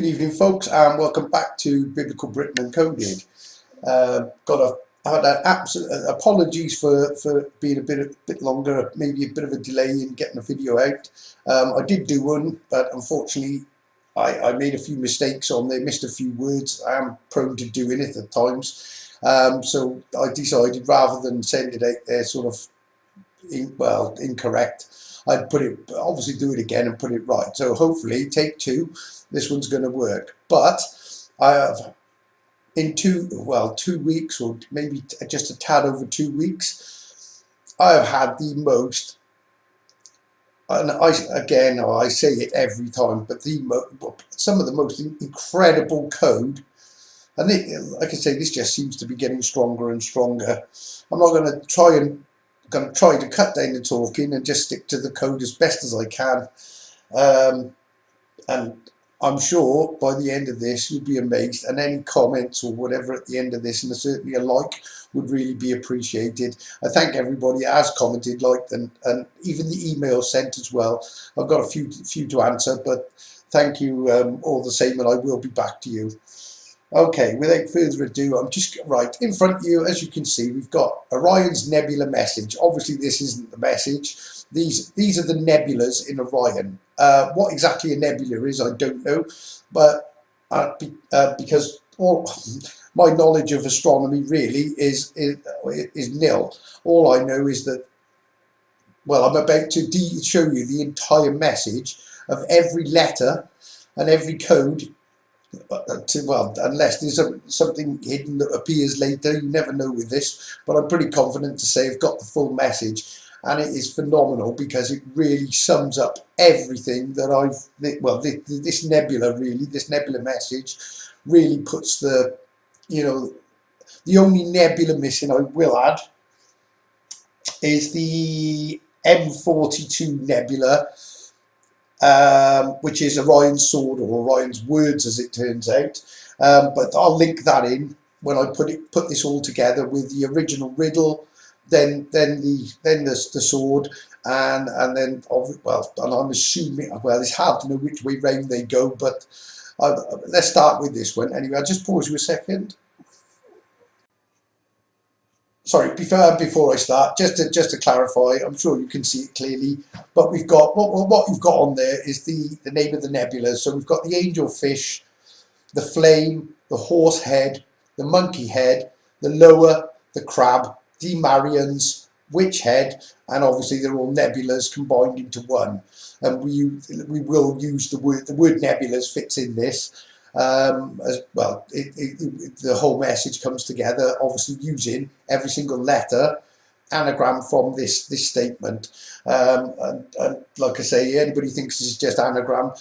Good evening, folks, and welcome back to Biblical Britain Encoded. I had an absolute apologies for being a bit longer, maybe a bit of a delay in getting a video out. I did do one, but unfortunately, I made a few mistakes on there, missed a few words. I am prone to doing it at times, so I decided rather than send it out there sort of incorrect, I'd obviously do it again and put it right. So hopefully, take two, this one's going to work. But I have, in 2 weeks, or maybe just a tad over 2 weeks, I have had the most, and I say it every time, but some of the most incredible code. And like I say, this just seems to be getting stronger and stronger. I'm not going to try to cut down the talking and just stick to the code as best as I can. And I'm sure by the end of this you'll be amazed, and any comments or whatever at the end of this, and certainly a like, would really be appreciated. I thank everybody who has commented, liked, and even the email sent as well. I've got a few to answer, but thank you all the same, and I will be back to you. Okay, without further ado, I'm just right in front of you. As you can see, we've got Orion's nebula message. Obviously, this isn't the message. These are the nebulas in Orion. What exactly a nebula is, I don't know, but because all my knowledge of astronomy really is nil. All I know is that, well, I'm about to show you the entire message of every letter and every code. Unless there's something hidden that appears later, you never know with this, but I'm pretty confident to say I've got the full message, and it is phenomenal because it really sums up everything that this nebula message really puts the only nebula missing, I will add, is the M42 nebula, which is Orion's sword, or Orion's words, as it turns out. But I'll link that in when I put this all together with the original riddle, then the sword, and then and I'm assuming, well, it's hard to know which way round they go, but let's start with this one anyway. I'll just pause you a second. Sorry, before I start, just to clarify, I'm sure you can see it clearly, but we've got what you've got on there is the name of the nebula. So we've got the angelfish, the flame, the horse head, the monkey head, the lower, the crab, Marians, witch head, and obviously they're all nebulas combined into one. And we will use the word nebulas fits in this. As well, the whole message comes together, obviously using every single letter anagram from this statement. And like I say, anybody thinks this is just anagram,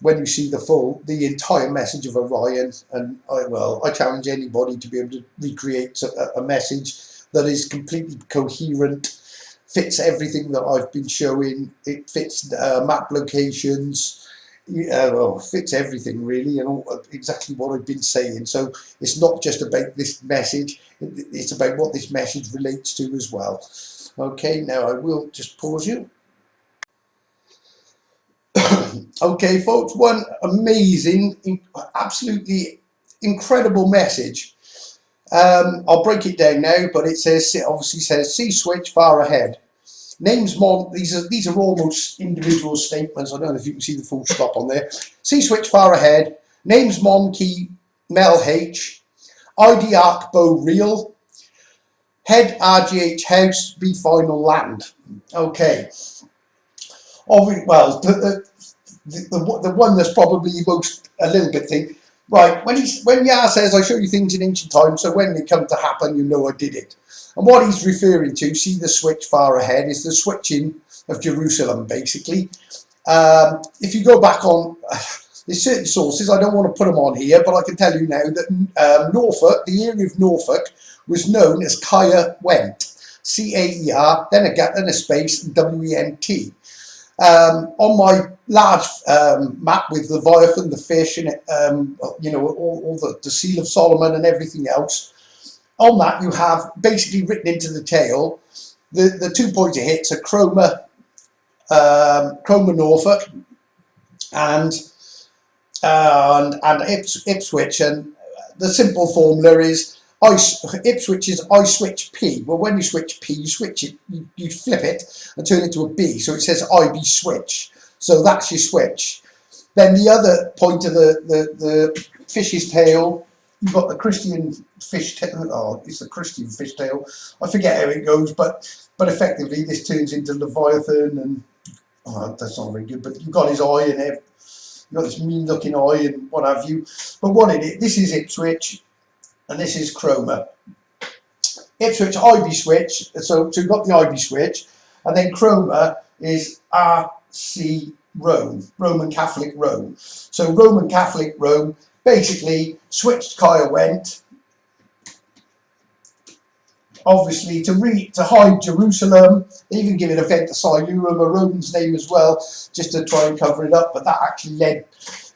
when you see the entire message of Orion, and I challenge anybody to be able to recreate a message that is completely coherent, fits everything that I've been showing. It fits map locations. Fits everything really, and exactly what I've been saying. So it's not just about this message, it's about what this message relates to as well. Okay, now I will just pause you. Okay, folks, one amazing, absolutely incredible message. I'll break it down now, but it obviously says C switch far ahead. Names mon, these are almost individual statements. I don't know if you can see the full stop on there. C switch far ahead. Names mon key Mel H. ID arc bow real. Head RGH house B final land. Okay. Well, the one that's probably most a little bit thing. Right, when Yah says I show you things in ancient times, so when they come to happen, you know I did it. And what he's referring to, see the switch far ahead, is the switching of Jerusalem, basically. If you go back on, there's certain sources, I don't want to put them on here, but I can tell you now that Norfolk, the area of Norfolk, was known as Caer Went, C-A-E-R, then a space, W-E-N-T. On my large map with Leviathan, the fish, and all the Seal of Solomon and everything else, on that you have basically written into the tail the 2 pointer hits are Chroma Norfolk and and Ipswich, and the simple formula is Ipswich is I switch P. Well, when you switch P, you switch it, you flip it and turn it to a B, so it says IB switch. So that's your switch. Then the other point of the fish's tail, you've got the Christian fish tail. Oh, it's the Christian fish tail. I forget how it goes, but effectively this turns into Leviathan, and that's not very good. But you've got his eye and you've got this mean-looking eye and what have you. But what it is, this is Ipswich, and this is Chroma. Ipswich IB switch. So you've got the IB switch, and then Chroma is RC Rome, Roman Catholic Rome. So Roman Catholic Rome, basically switched Kaya went, obviously to hide Jerusalem. They even give it a vent to Silurum, a Roman's name as well, just to try and cover it up, but that actually led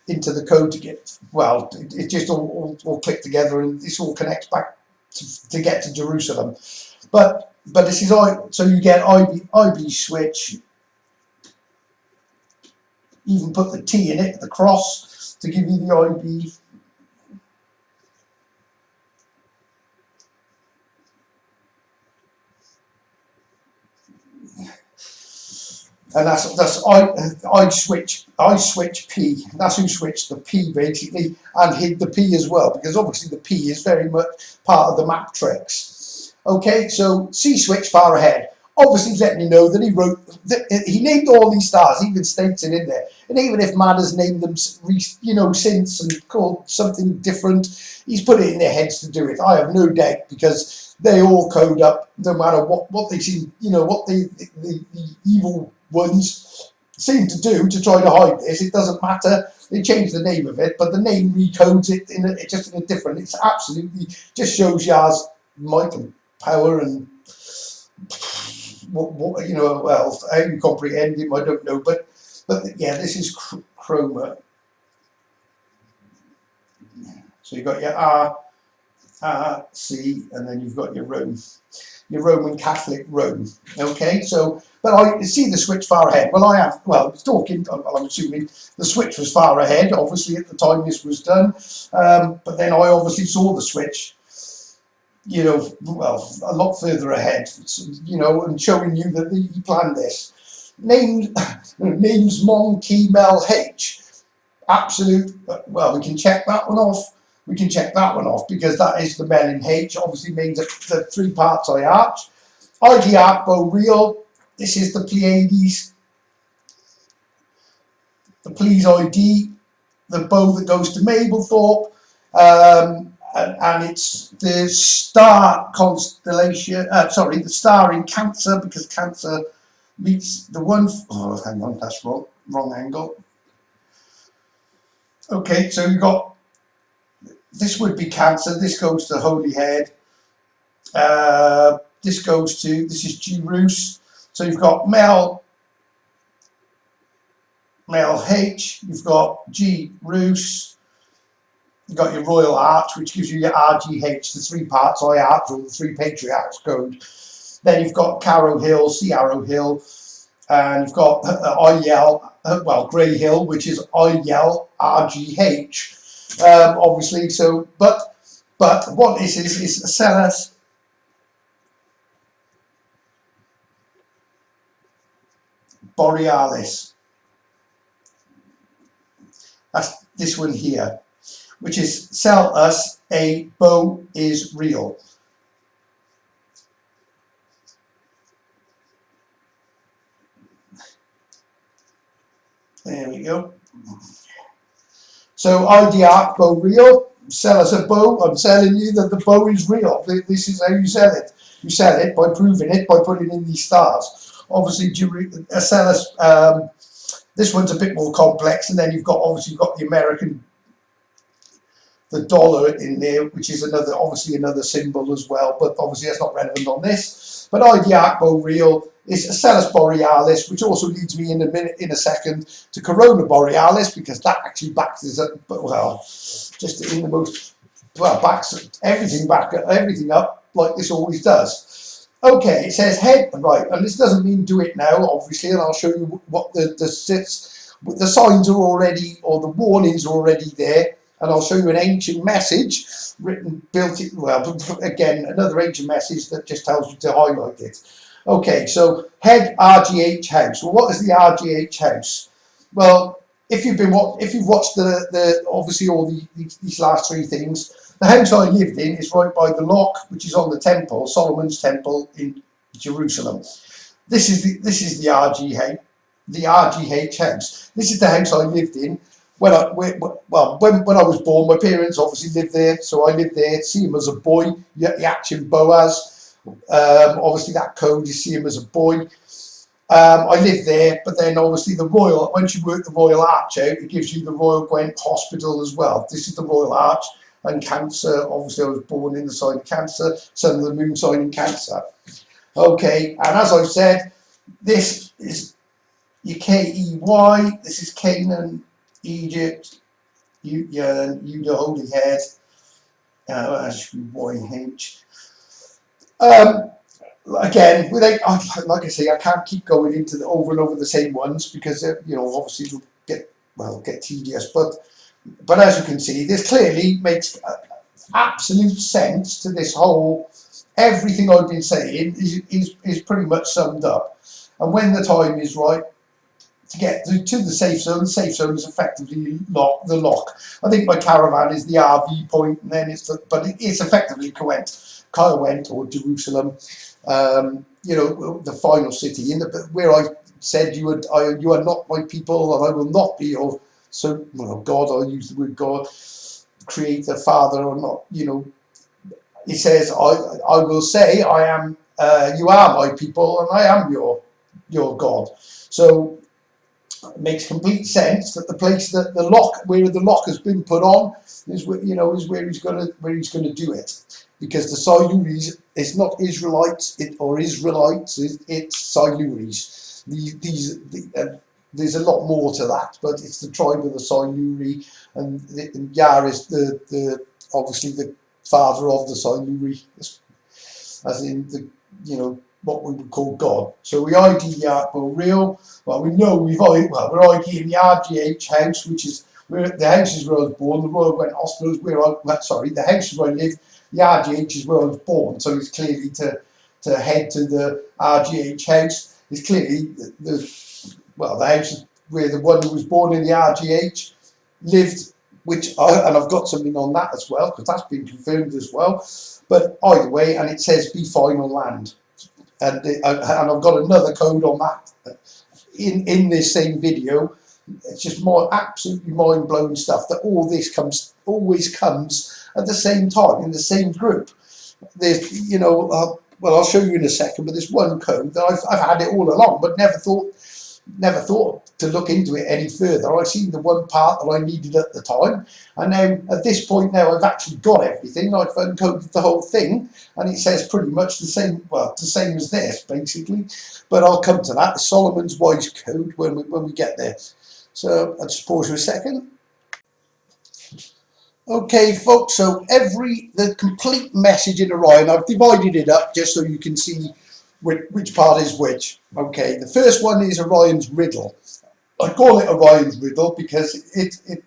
into the code to get, well, it just all clicked together, and this all connects back to get to Jerusalem. But this is so you get IB switch. Even put the T in it, the cross, to give you the IB. And I switch P. That's who switched the P basically, and hid the P as well, because obviously the P is very much part of the map Trix. Okay, so C switch far ahead. Obviously, he's letting you know that he named all these stars, even states it in there. And even if man has named them, since and called something different, he's put it in their heads to do it. I have no doubt, because they all code up, no matter what they seem, what the evil ones seem to do to try to hide this. It doesn't matter. They change the name of it, but the name recodes it just in a different. It's absolutely just shows Yah's might and power and. Well, how you comprehend him, I don't know, but yeah, this is Chroma. So you've got your R, C, and then you've got your Roman Catholic Rome. Okay, so but I see the switch far ahead. Well, I'm assuming the switch was far ahead, obviously at the time this was done, but then I obviously saw the switch. A lot further ahead, and showing you that he planned this. Names Mon, Key, Mel, H. Absolute, well, we can check that one off. We can check that one off, because that is the Mel in H, obviously means the 3 parts I arch. ID arc bow real. This is the Pleiades. The Please ID, the bow that goes to Mablethorpe. And it's the star constellation, the star in Cancer, because Cancer meets the one, hang on, that's wrong angle. Okay, so you've got, this would be Cancer, this goes to Holy Head, this is G-Roos, so you've got Mel H, you've got G-Roos, you've got your Royal Arch, which gives you your RGH, the 3 parts I arch, or the 3 patriarchs code. Then you've got Carrow Hill, C Arrow Hill, and you've got Grey Hill, which is IL RGH. Obviously, so but what this is Celes Borealis. That's this one here, which is sell us a bow is real. There we go. So ID arc bow real, sell us a bow. I'm selling you that the bow is real. This is how you sell it. You sell it by proving it, by putting in these stars. Obviously, sell us. This one's a bit more complex, and then you've got the American, the dollar in there, which is obviously another symbol as well, but obviously that's not relevant on this. But ID arc bow real is Celes Borealis, which also leads me in a second to Corona Borealis, because that actually backs this up, just in the most, backs everything up like this always does. Okay, it says head, right, and this doesn't mean do it now, obviously, and I'll show you what the sits. The signs are already, or the warnings are already there. And I'll show you an ancient message built it, well, again, another ancient message that just tells you to highlight it. Okay, so head RGH house. Well, what is the RGH house? Well, if you've watched the obviously all these last three things, the house I lived in is right by the lock, which is on the temple, Solomon's temple in Jerusalem. This is the RGH house. This is the house I lived in. When I was born, my parents obviously lived there, so I lived there. See him as a boy, Yachin Boaz. Obviously, that code is see him as a boy. I lived there, but then obviously once you work the Royal Arch out, it gives you the Royal Gwent Hospital as well. This is the Royal Arch, and Cancer. Obviously, I was born in the sign of Cancer, Sun of the Moon sign in Cancer. Okay, and as I've said, this is your KEY. This is Canaan, Egypt, Judah, Holy Head, YH. Again, like I say, I can't keep going into over and over the same ones because obviously it'll get tedious. But as you can see, this clearly makes absolute sense to this whole. Everything I've been saying is pretty much summed up. And when the time is right to get to the safe zone is effectively the lock. I think my caravan is the RV point, and then it's effectively Gwent or Jerusalem. The final city where I said you are not my people, and I will not be your God. I'll use the word God, Creator, Father, or not. He says, I will say, I am. You are my people, and I am your God. So it makes complete sense that the place that where the lock has been put on is where he's going to do it, because the Siluris is not Israelites or Israelites, it's Siluris. There's a lot more to that, but it's the tribe of the Siluri, and Yah is obviously the father of the Siluri, as in what we would call God. So we ID Yah real. Well, we know we're IDing the RGH house, which is where the house is where I was born. The Royal Gwent Hospital is the house is where I live. The RGH is where I was born. So it's clearly to head to the RGH house. It's clearly the house where the one who was born in the RGH lived. And I've got something on that as well, because that's been confirmed as well. But either way, and it says be final land. And I've got another code on that in this same video. It's just absolutely mind-blowing stuff that always comes at the same time in the same group. There's I'll show you in a second, but there's one code that I've had it all along, but never thought to look into it any further. I seen the one part that I needed at the time, and now at this point I've actually got everything. I've uncoded the whole thing, and it says pretty much the same as this basically. But I'll come to that. Solomon's wise code when we get there. So I'll just pause for a second. Okay, folks. So the complete message in Orion, I've divided it up just so you can see which part is which. Okay, the first one is Orion's riddle. I call it Orion's riddle because it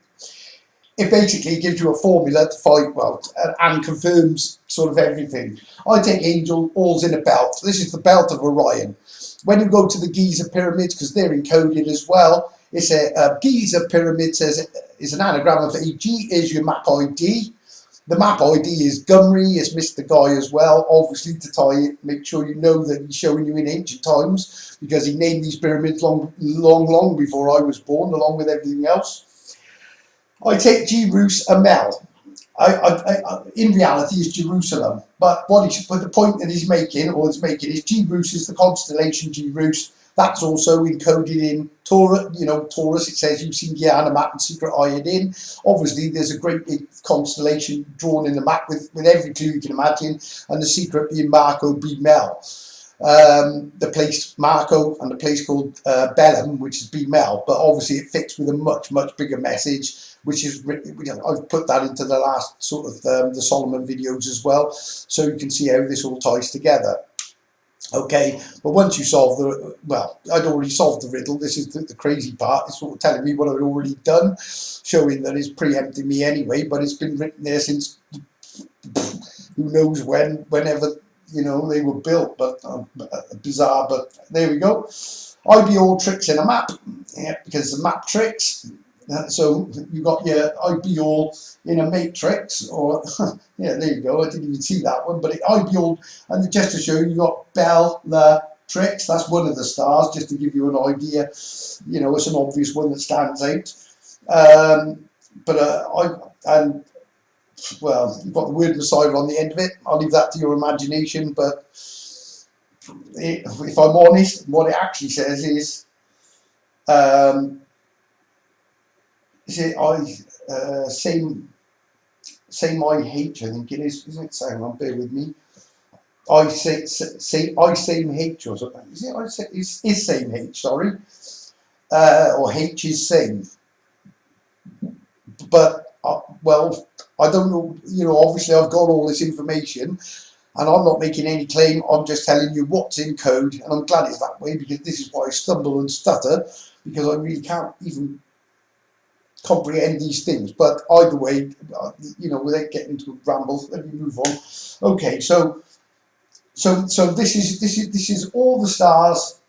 basically gives you a formula to fight and confirms sort of everything. I take angel all's in a belt. This is the belt of Orion. When you go to the Giza pyramids, because they're encoded as well, it's a Giza pyramid is an anagram of AG is your map ID. The map ID is Gumri, it's Mr. Guy as well, obviously to tie it, make sure you know that he's showing you in ancient times, because he named these pyramids long before I was born, along with everything else. I take Jerus Amel. In reality is Jerusalem, but the point that he's making is Jerus is the constellation Jerus. That's also encoded in Taurus. It says using Guyana map and secret iodine. Obviously, there's a great big constellation drawn in the map with every clue you can imagine, and the secret being Marco B. Mel. The place Marco and the place called Bellum, which is B. Mel, but obviously it fits with a much bigger message, which is I've put that into the last sort of the Solomon videos as well, so you can see how this all ties together. Okay, but once you solve the, well, I'd already solved the riddle. This is the crazy part. It's sort of telling me what I'd already done, showing that it's preempting me anyway, but it's been written there since who knows when, whenever, you know, they were built, but bizarre, but there we go. IB all tricks in a map, yeah, because the map tricks. So you got your IB all in a matrix, or yeah, there you go. I didn't even see that one, but IB all, and just to show you, you got Bellatrix. That's one of the stars, just to give you an idea. You know, it's an obvious one that stands out. And well, you've got the word Messiah on the end of it. I'll leave that to your imagination, but if I'm honest, what it actually says is it same IH, I think it is, isn't it? Hang on, bear with me. I same H or something. Is it I say is same H, sorry. Or H is same. But well, I don't know, you know, obviously I've got all this information and I'm not making any claim, I'm just telling you what's in code, and I'm glad it's that way, because this is why I stumble and stutter, because I really can't even comprehend these things. But either way, you know, without getting into a ramble, let me move on. Okay, so this is all the stars,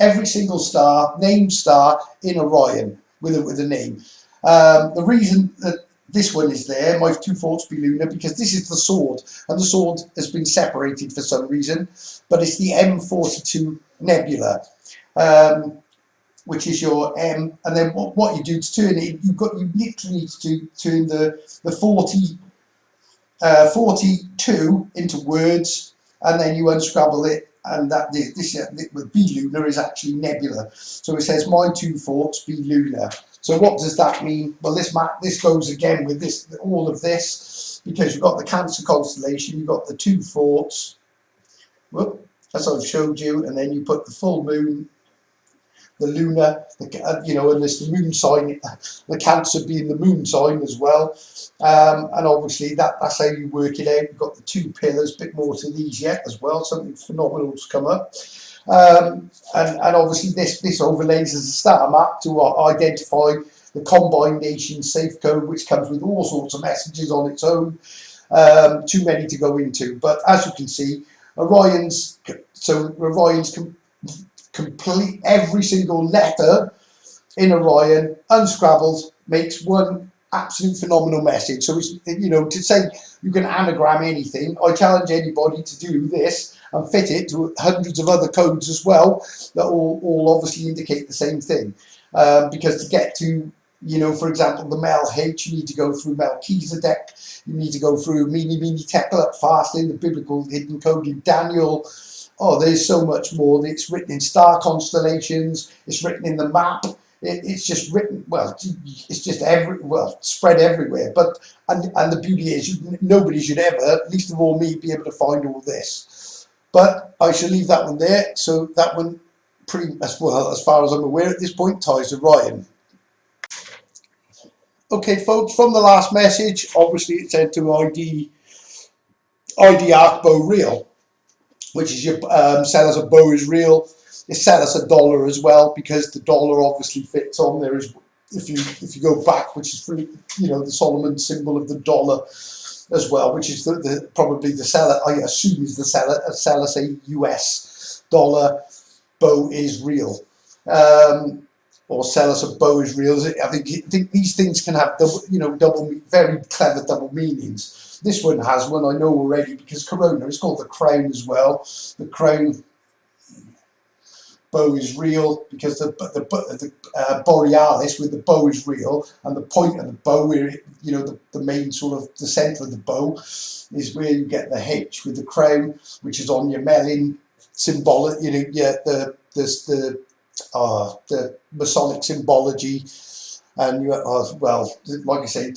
every single star, named star in Orion with a name. The reason that this one is there, my 2 thoughts be lunar, because this is the sword, and the sword has been separated for some reason, but it's the M42 nebula, which is your M, and then what you do to turn it, you literally need to turn the 42 into words, and then you unscramble it, and that this be lunar is actually nebula. So it says my 2 thoughts be lunar. So what does that mean? Well, this goes again with this, all of this, because you've got the Cancer constellation, you've got the 2 thoughts, whoop, as I've showed you, and then you put the full moon, the lunar, you know, and there's the moon sign, the Cancer being the moon sign as well, and obviously that's how you work it out. You've got the 2 pillars, a bit more to these yet as well, something phenomenal's come up. And obviously this overlays as a star map to identify the combined nation safe code, which comes with all sorts of messages on its own, too many to go into. But as you can see, Orion's complete every single letter in Orion, unscrabbled, makes one absolute phenomenal message. So it's, you know, to say you can anagram anything, I challenge anybody to do this and fit it to hundreds of other codes as well that all obviously indicate the same thing. Because to get to, you know, for example, the Mel H, you need to go through Melchizedek, you need to go through Mene Tekel fasting, the biblical hidden code in Daniel. Oh, there's so much more. It's written in star constellations, it's written in the map. It's just written, well, it's just spread everywhere. But and the beauty is, nobody should ever, least of all me, be able to find all this. But I shall leave that one there. So that one, pretty as well, as far as I'm aware at this point, ties to Orion. Okay, folks, from the last message, obviously it said to ID Arc Bow Real, which is your sell us a bow is real. They sell us $1 as well, because the dollar obviously fits on there. If you go back, which is for, you know, the Solomon symbol of the dollar as well, which is probably the seller, I assume is the seller say US dollar bow is real, or sell us a bow is real. I think these things can have very clever double meanings. This one has one, I know already, because Corona is called the crown as well. The crown bow is real because the borealis with the bow is real, and the point of the bow, where you know the main sort of the center of the bow, is where you get the H with the crown, which is on your melon symbolic. You know, yeah, the Masonic symbology, and you well, like I say,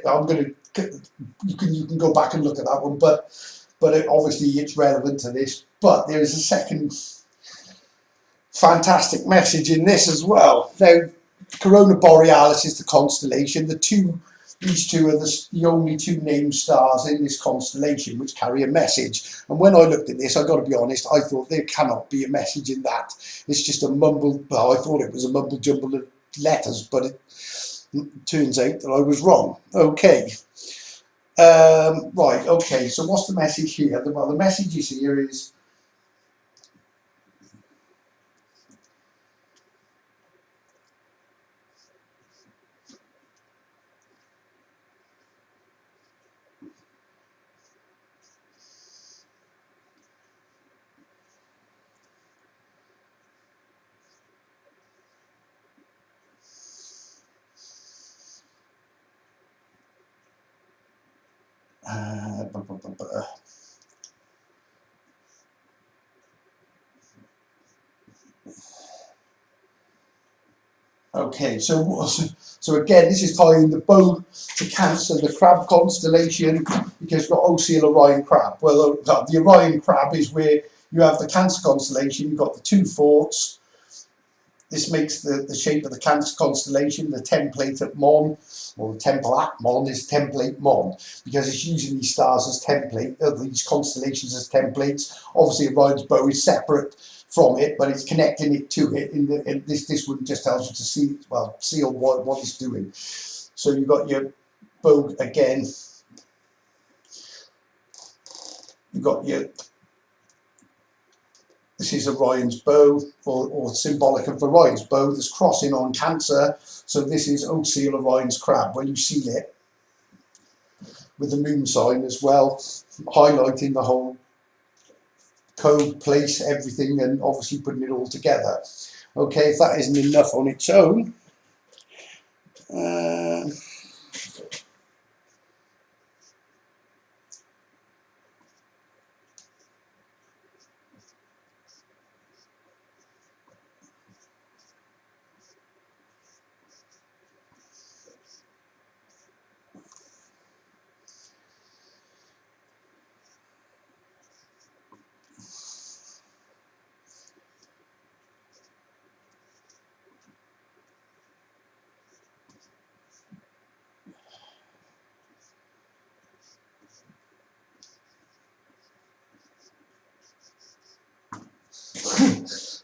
I'm gonna you can go back and look at that one, but obviously it's relevant to this. But there is a second fantastic message in this as well. Now, Corona Borealis is the constellation. The these two are the only two named stars in this constellation which carry a message. And when I looked at this, I've got to be honest, I thought there cannot be a message in that. It's just a mumble, well, I thought it was a mumble jumble of letters, but it turns out that I was wrong. Okay. Right, okay, so what's the message here? Well, the message is here is okay, so again, this is tying the bow to Cancer, the crab constellation, because you've got Oceel, Orion, Crab. Well, the Orion Crab is where you have the Cancer constellation, you've got the two forts. This makes the shape of the Cancer constellation, the template at Mon, or the temple at Mon is template Mon, because it's using these stars as template, these constellations as templates. Obviously, Orion's bow is separate from it, but it's connecting it to it. In this one just tells you to see, well, see what it's doing. So you've got your bow again. You've got your, this is Orion's bow, or symbolic of Orion's bow that's crossing on Cancer. So this is Oceel, Orion's crab. When you seal it with the moon sign as well, highlighting the whole code, place, everything, and obviously putting it all together. Okay, if that isn't enough on its own,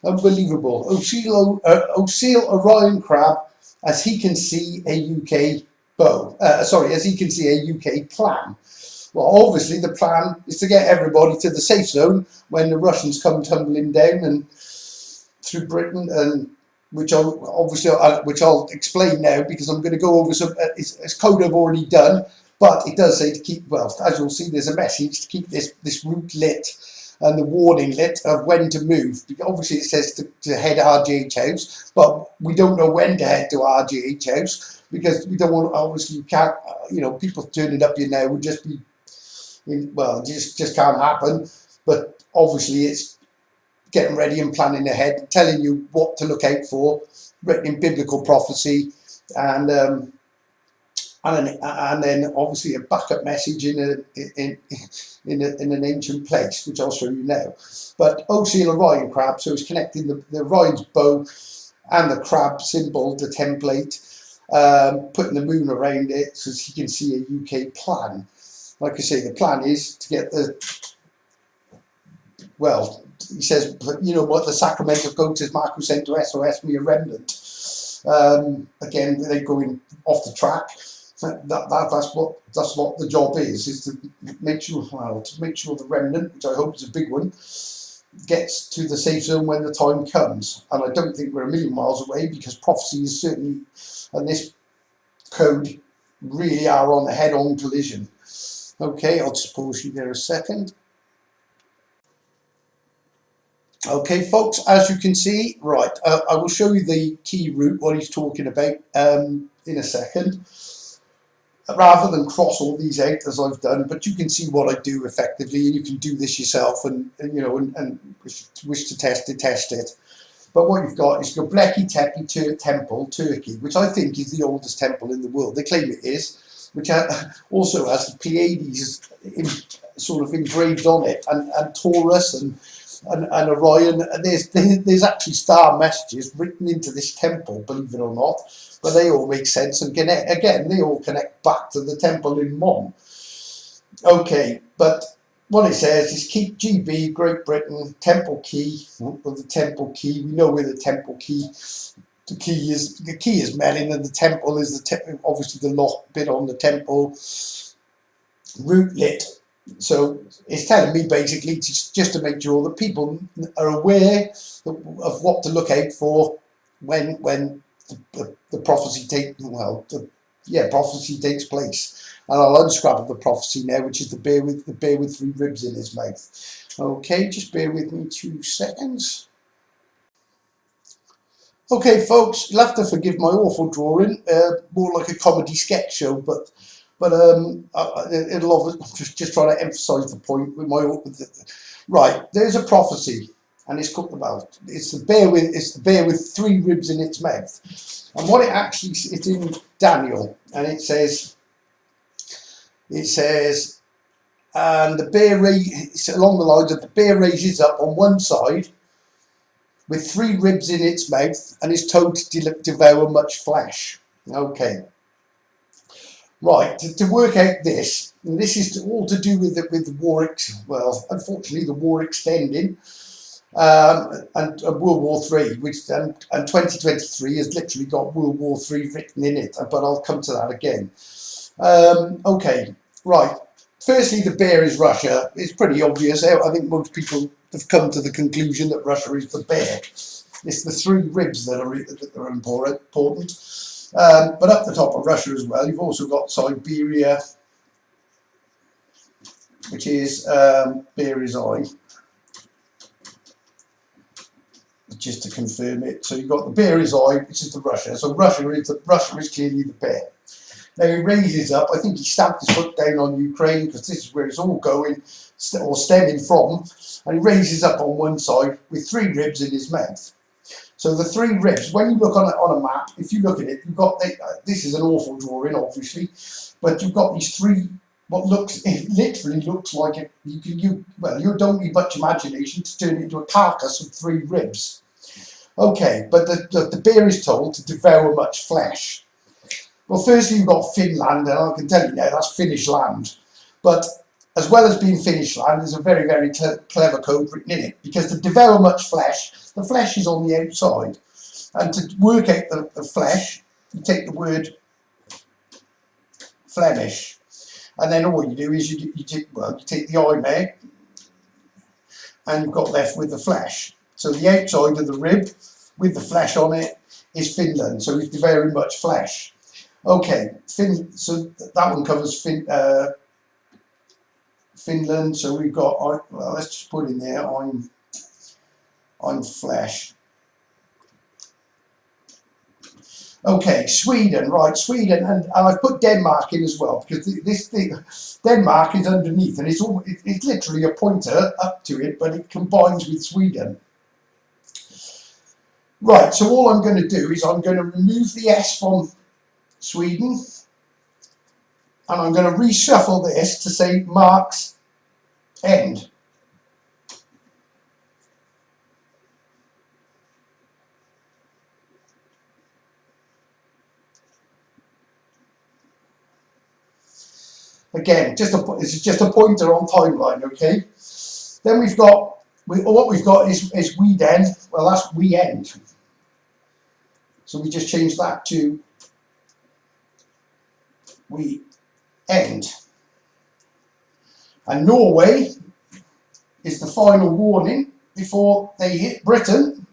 unbelievable. Oceel, Orion crab, as he can see a UK bow. As he can see a UK plan. Well, obviously the plan is to get everybody to the safe zone when the Russians come tumbling down and through Britain, and which I'll explain now, because I'm going to go over some. It's code I've already done, but it does say to keep. Well, as you'll see, there's a message to keep this route lit and the warning lit of when to move. Obviously, it says to head RGH house, but we don't know when to head to RGH house, because we don't want. Obviously, you can't. People turning up here now would just be. Well, just can't happen. But obviously, it's getting ready and planning ahead, telling you what to look out for, written in biblical prophecy, and then obviously a backup message in an ancient place, which I'll show you now. But Oceel, Orion crab, so it's connecting the Orion's bow and the crab symbol, the template, putting the moon around it so you can see a UK plan. Like I say, the plan is to get he says, the sacrament of Goates Marco sent to SOS me a remnant. Again, they're going off the track. That's what the job is to make sure the remnant, which I hope is a big one, gets to the safe zone when the time comes. And I don't think we're a million miles away, because prophecy is certainly, and this code really are on the head-on collision. Okay, I'll just pause you there a second. Okay, folks, as you can see, right, I will show you the key route, what he's talking about, in a second, rather than cross all these out as I've done. But you can see what I do effectively, and you can do this yourself, and if you wish to test it. But what you've got is Göbekli Tepe Temple, Turkey, which I think is the oldest temple in the world. They claim it is, which also has the Pleiades sort of engraved on it, and Taurus, and and Orion. And there's actually star messages written into this temple, believe it or not, but they all make sense, and again they all connect back to the temple in Mon. Okay, but what it says is keep GB Great Britain temple key. With the temple key, we know where the temple key. The key is Melin, and the temple is obviously the lock bit on the temple. Root lit. So it's telling me basically just to make sure that people are aware of what to look out for when the prophecy prophecy takes place. And I'll unscrap the prophecy now, which is the bear with 3 ribs in his mouth. Okay, just bear with me 2 seconds. Okay, folks, you'll have to forgive my awful drawing. More like a comedy sketch show, but it'll just trying to emphasise the point with my right. There's a prophecy, and it's called about it's the bear with 3 ribs in its mouth, and what it actually it's in Daniel, and it says, and the bear it's along the lines of the bear raises up on one side with 3 ribs in its mouth and is told to devour much flesh. Okay. Right, to work out this, and this is all to do with the war, well, unfortunately the war extending, and World War III, which and 2023 has literally got World War III written in it, but I'll come to that again. Okay, right. Firstly, the bear is Russia. It's pretty obvious. I think most people have come to the conclusion that Russia is the bear. It's the 3 ribs that are important. But up the top of Russia as well, you've also got Siberia, which is Bear's Eye. Just to confirm it, so you've got the Bear's Eye, which is the Russia. So Russia is clearly the bear. Now he raises up. I think he stamped his foot down on Ukraine because this is where it's all going or stemming from, and he raises up on one side with 3 ribs in his mouth. So the 3 ribs, when you look on a map, if you look at it, you've got this is an awful drawing, obviously, but you've got these 3. It literally looks like it. You don't need much imagination to turn it into a carcass of 3 ribs. Okay, but the bear is told to devour much flesh. Well, firstly, you've got Finland, and I can tell you now that's Finnish land. But as well as being Finnish land, there's a very, very clever code written in it, because to devour much flesh, the flesh is on the outside. And to work out the flesh, you take the word Flemish. And then all you do is you take the eye there, and you've got left with the flesh. So the outside of the rib with the flesh on it is Finland. So it's devouring much flesh. Okay, so that one covers Finland. So we've got, well, let's just put in there, I'm flesh. Okay, Sweden, right, Sweden, and I've put Denmark in as well, because this thing, Denmark is underneath, and it's literally a pointer up to it, but it combines with Sweden. Right, so all I'm going to do is I'm going to remove the S from Sweden, and I'm going to reshuffle this to say Mark's end. Again, this is just a pointer on timeline, okay? Then what we've got is we end. Well, that's we end. So we just change that to we end. And Norway is the final warning before they hit Britain.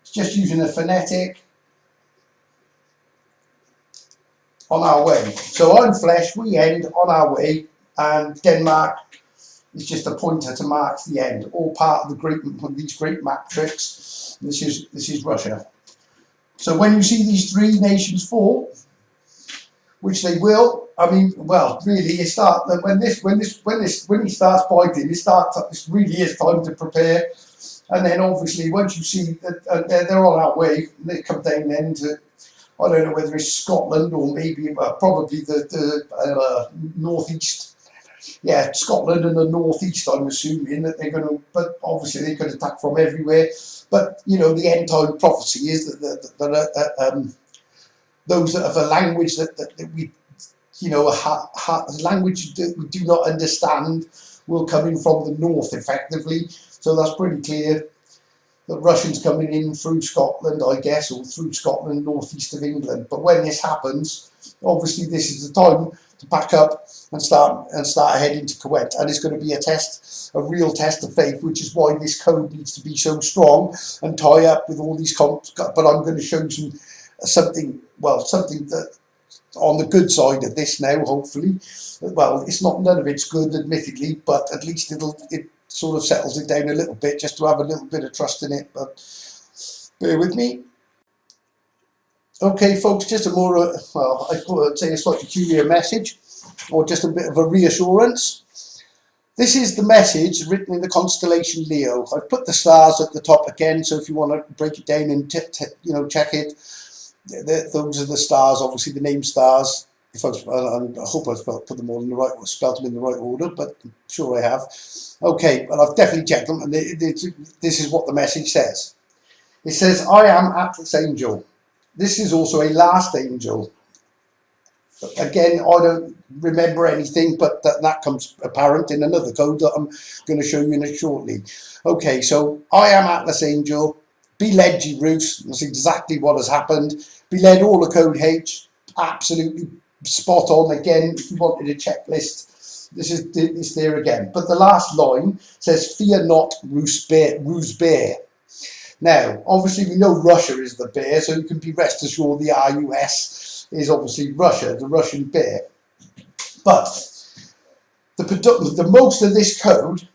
It's just using a phonetic. On our way. So I'm flesh, we end, on our way, and Denmark is just a pointer to mark the end. All part of these great map tricks. This is Russia. So when you see these 3 nations fall, which they will, I mean, well, really, when he starts biting, it really is time to prepare. And then obviously once you see that they're on our way, they come down then to, I don't know whether it's Scotland or maybe probably the northeast yeah, Scotland and the northeast, I'm assuming that they're going to, but obviously they could attack from everywhere. But, you know, the end time prophecy is that those that have a language that we, you know, a language that we do not understand will come in from the north effectively. So that's pretty clear that Russians coming in through Scotland, I guess, or through Scotland, northeast of England. But when this happens, obviously this is the time to pack up and start heading to Gwynedd, and it's going to be a test, a real test of faith, which is why this code needs to be so strong and tie up with all these comps. But I'm going to show you something that on the good side of this now, hopefully. Well, it's not, none of it's good, admittedly, but at least it sort of settles it down a little bit, just to have a little bit of trust in it. But bear with me. Okay, folks, just a more, well, I would say a slightly peculiar message, or just a bit of a reassurance. This is the message written in the constellation Leo. I've put the stars at the top again, so if you want to break it down and you know, check it, those are the stars, obviously the name stars. If I hope I've put them all in the right, spelled them in the right order, but I'm sure I have. Okay, but I've definitely checked them, and this is what the message says. It says, I am Atlas Angel. This is also a last angel. Again, I don't remember anything, but that comes apparent in another code that I'm going to show you in it shortly. Okay, so I am Atlas Angel. Be led, Jerus. That's exactly what has happened. Be led, all the code H. Absolutely spot on. Again, if you wanted a checklist, it's there again. But the last line says, fear not, Rus bear. Now, obviously, we know Russia is the bear, so you can be rest assured the RUS is obviously Russia, the Russian bear. But the most of this code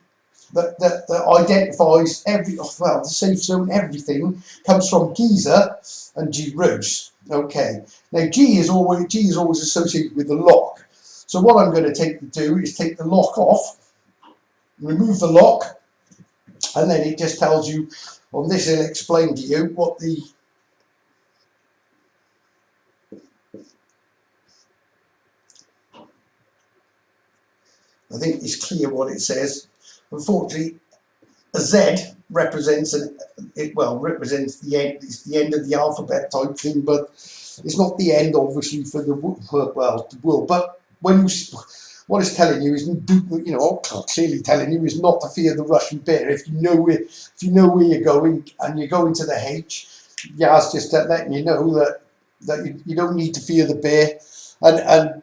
that identifies the safe zone, everything comes from Giza and Jerus. Okay. Now G is always associated with the lock. So what I'm going to do is take the lock off, remove the lock, and then it just tells you on this. It'll explain to you what the I think it's clear what it says. Unfortunately, a Z represents represents the end. It's the end of the alphabet type thing, but it's not the end, obviously, for the world. But when what it's telling you is, you know, clearly telling you is not to fear the Russian bear. If you know where you're going and you're going to the H, yeah, it's just letting you know that you don't need to fear the bear, and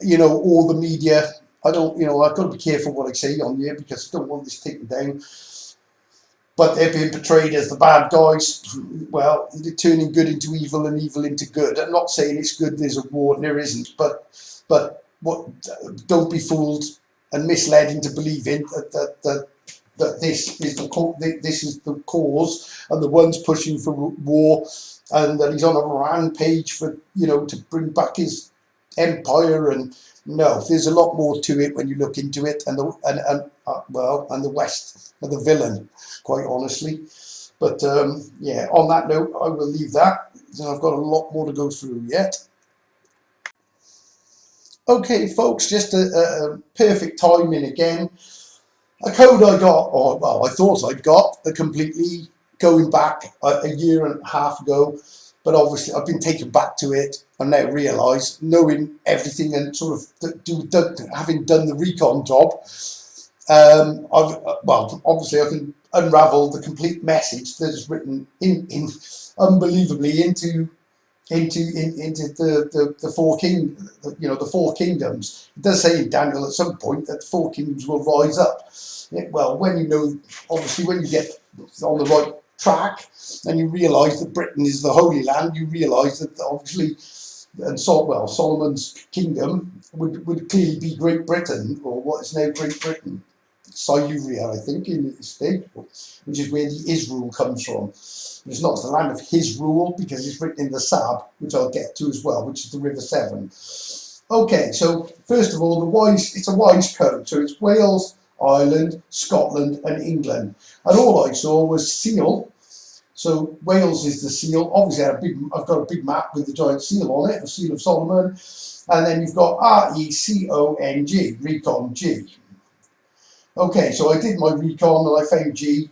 you know, all the media. I've got to be careful what I say on here because I don't want this taken down. But they're being portrayed as the bad guys. Well, they're turning good into evil and evil into good. I'm not saying it's good. There's a war, and there isn't. But don't be fooled and misled into believing that this is the cause and the ones pushing for war, and that he's on a rampage for, you know, to bring back his empire. And no, there's a lot more to it when you look into it, and the West are the villain, quite honestly. But yeah, on that note, I will leave that. So I've got a lot more to go through yet. Okay, folks, just a perfect timing again. A code I got, or well, I thought I'd got, completely going back a year and a half ago. But obviously, I've been taken back to it and now realise, knowing everything and sort of having done the recon job, obviously I can unravel the complete message that is written unbelievably into the four kingdoms. It does say in Daniel at some point that the four kingdoms will rise up. Well, when you know, obviously, when you get on the right track and you realise that Britain is the Holy Land, you realise that obviously, and Solomon's kingdom would clearly be Great Britain, or what is now Great Britain, Syria, I think, in the state, which is where the Israel comes from. It's not the land of his rule because it's written in the Sab, which I'll get to as well, which is the River Severn. Okay, so first of all, it's a wise code, so it's Wales, Ireland, Scotland and England. And all I saw was seal, So Wales is the seal. Obviously, I've got a big map with the giant seal on it, the Seal of Solomon. And then you've got RECONG, Recon G. Okay, so I did my recon and I found G.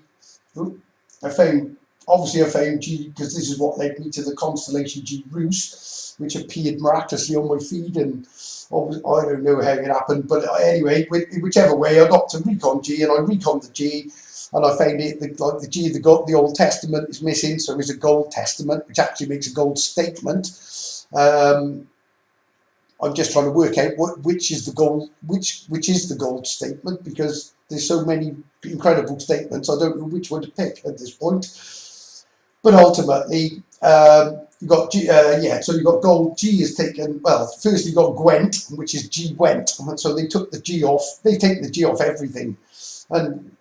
Obviously I found G because this is what led me to the constellation G Rus, which appeared miraculously on my feed, and obviously I don't know how it happened, but anyway, whichever way, I got to recon G and I reconned the G, and I found it like the G, the Old Testament is missing, so it's a gold testament, which actually makes a gold statement. I'm just trying to work out which is the gold, which is the gold statement, because there's so many incredible statements. I don't know which one to pick at this point. But ultimately, you got G, so you got gold. G is taken. Well, first you got Gwent, which is G went, so they took the G off. They take the G off everything, and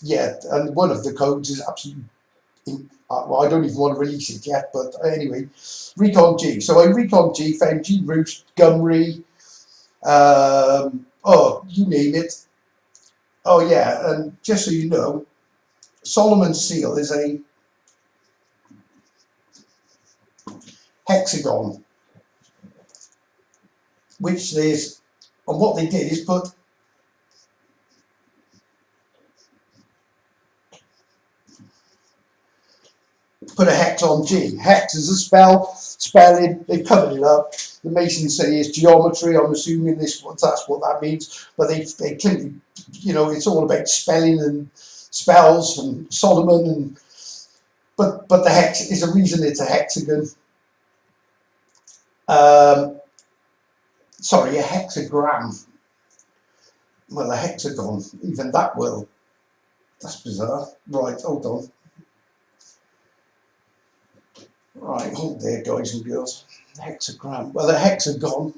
yeah, and one of the codes is absolutely. Well, I don't even want to release it yet, but anyway, recon G. So I recon G, found G root, Gumri, oh, you name it. Oh yeah, and just so you know, Solomon's seal is a hexagon, which there's, and what they did is put a hex on G. Hex is a spelling, they've covered it up. The Masons say it's geometry, I'm assuming that's what that means, but they clearly, you know, it's all about spelling and spells and Solomon, and but the hex is a reason it's a hexagon. Sorry, a hexagram. Well, a hexagon, even that will. That's bizarre. Right, hold on. Right, hold there, guys and girls. Hexagram. Well, a hexagon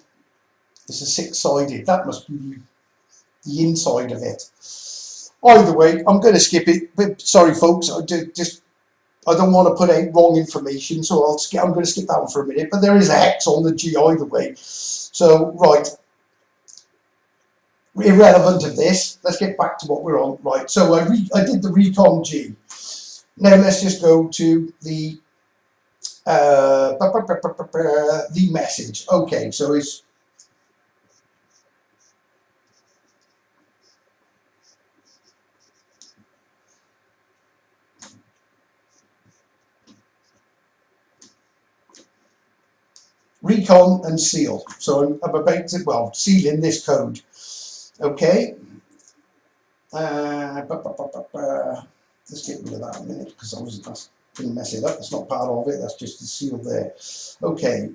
is a six-sided. That must be the inside of it. Either way, I'm going to skip it. But sorry, folks. I don't want to put out wrong information, so I'm going to skip that one for a minute. But there is a hex on the G either way. So right, irrelevant of this. Let's get back to what we're on. Right. So I did the recon G. Now let's just go to the message. Okay, so it's recon and seal. So I'm about to, well, sealing this code. Okay. Let's get rid of that a minute, because I was going to mess it up. That's not part of it. That's just the seal there. Okay.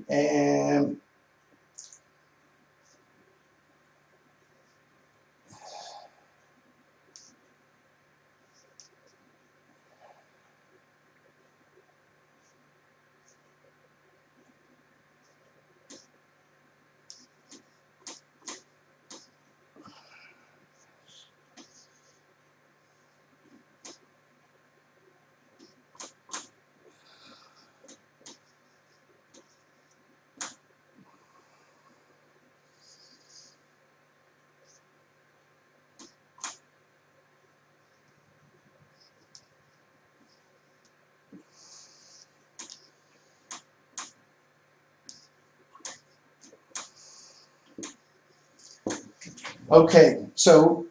Okay, so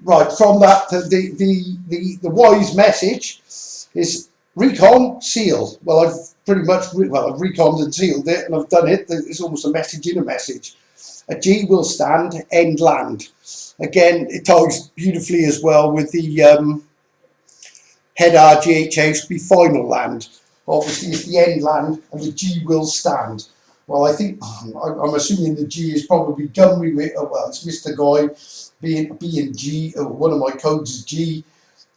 right from that, the wise message is recon, seal. Well, I've pretty much I've reconned and sealed it, and I've done it. It's almost a message in a message. A G will stand, end land. Again, it ties beautifully as well with the head RGH house be final land. Obviously, it's the end land, and the G will stand. Well, I think I'm assuming the G is probably Gumri with. Oh, well, it's Mr. Guy being G. One of my codes is G,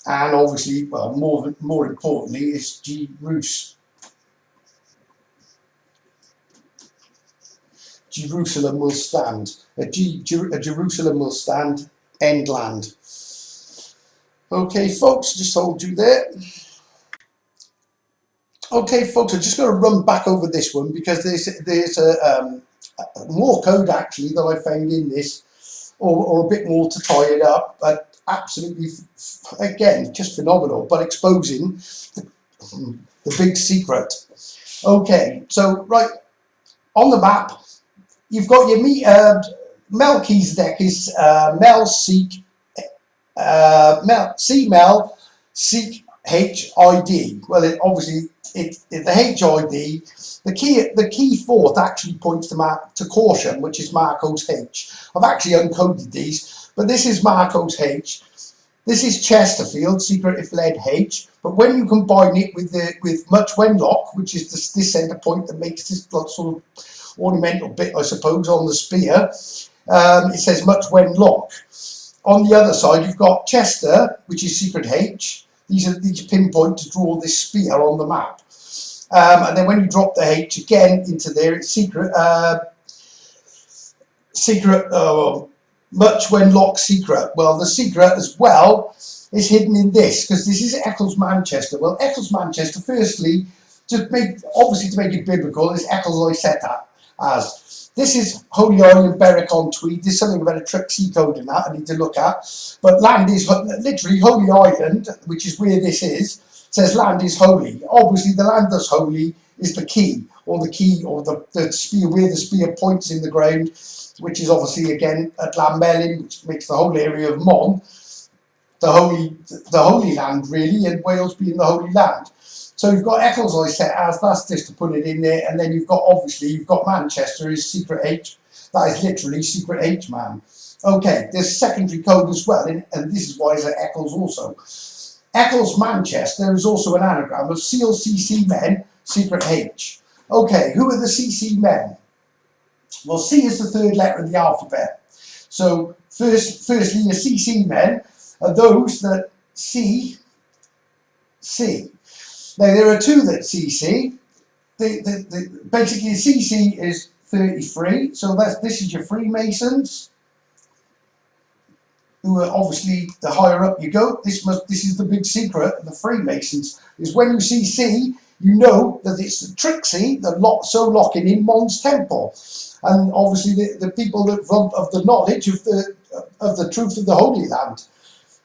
and obviously, well, more importantly, it's G Rus. Jerusalem will stand. A Jerusalem will stand. End land. Okay, folks, just hold you there. Okay, folks, I'm just going to run back over this one because there's a more code actually that I found in this, or a bit more to tie it up, but absolutely, again, just phenomenal, but exposing the big secret. Okay, so right on the map, you've got your Melchizedek is Mel Seek Mel Seek HID. Well, obviously the HID. The key fourth actually points to caution, which is Marco's H. I've actually uncoded these, but this is Marco's H. This is Chesterfield, secret if led H. But when you combine it with Much Wenlock, which is this centre point that makes this sort of ornamental bit, I suppose, on the spear, it says Much Wenlock. On the other side, you've got Chester, which is secret H. These pinpoint to draw this spear on the map. And then when you drop the H again into there, it's secret, Much Wenlock secret. Well, the secret as well is hidden in this, because this is Eccles Manchester. Well, Eccles Manchester, firstly, obviously to make it biblical, is Eccles I set that as. This is Holy Island, Berwick on Tweed. There's something about a Trix code in that I need to look at. But land is literally Holy Island, which is where this is. Says land is holy. Obviously, the land that's holy is the key, or the spear, where the spear points in the ground, which is obviously again at Llanmelin, which makes the whole area of Mon the holy land, really, and Wales being the holy land. So you've got Eccles I set as, that's just to put it in there, and then you've got Manchester is secret H. That is literally secret H man. Okay, there's secondary code as well, and this is why it's at Eccles also. Eccles Manchester is also an anagram of Seal CC men, secret H. Okay, who are the CC men? Well, C is the third letter of the alphabet. So firstly, your CC men are those that C. Now, there are two that CC. Basically, CC is 33. So this is your Freemasons, who are obviously the higher up you go. This is the big secret of the Freemasons, is when you see C, you know that it's the Trixie that locking in Mon's temple, and obviously the people that of the knowledge of the truth of the Holy Land.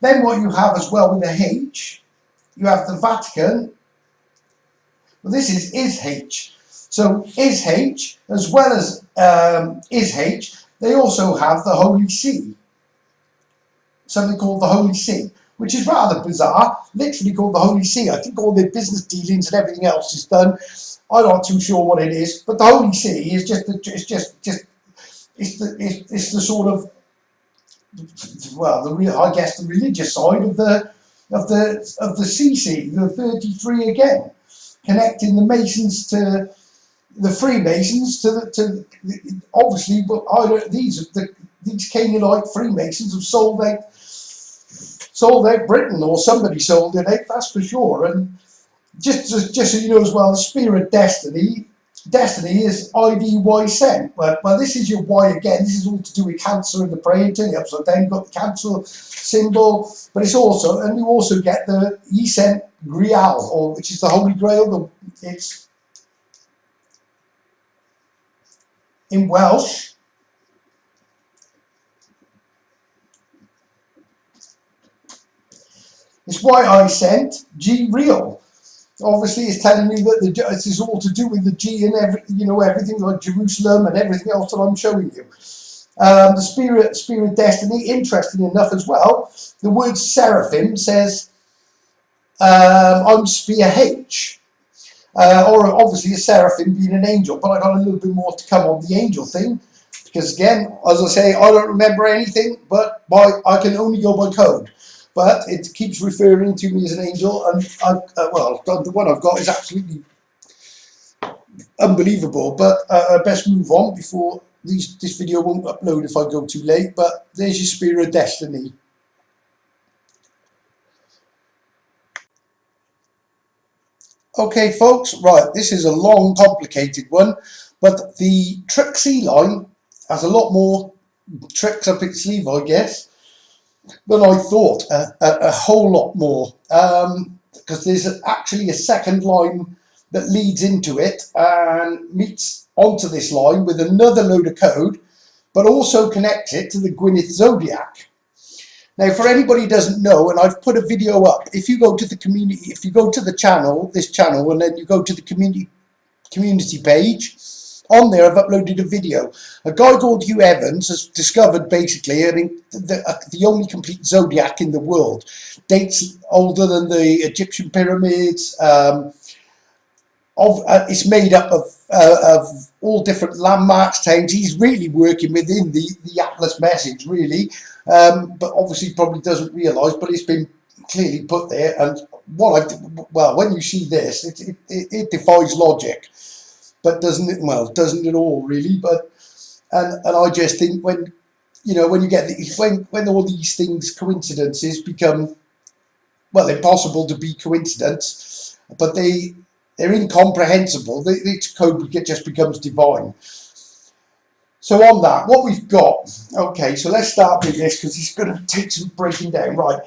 Then what you have as well with the H, you have the Vatican. Well, this is H. So is H, as well as is H, they also have the Holy See. Something called the Holy See, which is rather bizarre, literally called the Holy See. I think all their business dealings and everything else is done. I'm not too sure what it is, but the Holy See is it's the sort of, well, I guess the religious side of the CC, the 33 again, connecting the Masons to the Freemasons to obviously, but these Canaanite Freemasons have sold out Britain, or somebody sold it out, that's for sure. And just so you know as well, the Spear of Destiny is IDY sent. Well, this is your Y again. This is all to do with Cancer and the praying, turn it upside down. You've got the Cancer symbol, but it's also, and you also get the E sent Grial, or which is the Holy Grail. It's in Welsh. It's why I sent G real. Obviously, it's telling me that this is all to do with the G and everything like Jerusalem and everything else that I'm showing you. The Spear of Destiny, interesting enough as well. The word seraphim says, I'm Spear H. Or obviously a seraphim being an angel, but I got a little bit more to come on the angel thing. Because again, as I say, I don't remember anything, but I can only go by code. But it keeps referring to me as an angel, and well, the one I've got is absolutely unbelievable. But I best move on before this video won't upload if I go too late. But there's your Spear of Destiny. Okay, folks, right, this is a long, complicated one, but the Trixie line has a lot more tricks up its sleeve, I guess, than I thought, a whole lot more, because there's actually a second line that leads into it and meets onto this line with another load of code, but also connects it to the Gwynedd Zodiac. Now, for anybody who doesn't know, and I've put a video up, if you go to the community, if you go to the channel, this channel, and then you go to the community page, on there I've uploaded a video. A guy called Hugh Evans has discovered basically, I think, the only complete zodiac in the world. Dates older than the Egyptian pyramids. It's made up of all different landmarks, towns. He's really working within the Atlas message, really, but obviously probably doesn't realise, but it's been clearly put there. And well, when you see this, it defies logic, but doesn't it? Well, doesn't it all really? But and I just think when you get when all these things, coincidences, become, well, impossible to be coincidence, but they're incomprehensible. The code just becomes divine. So on that, what we've got, okay, so let's start with this because it's going to take some breaking down. Right,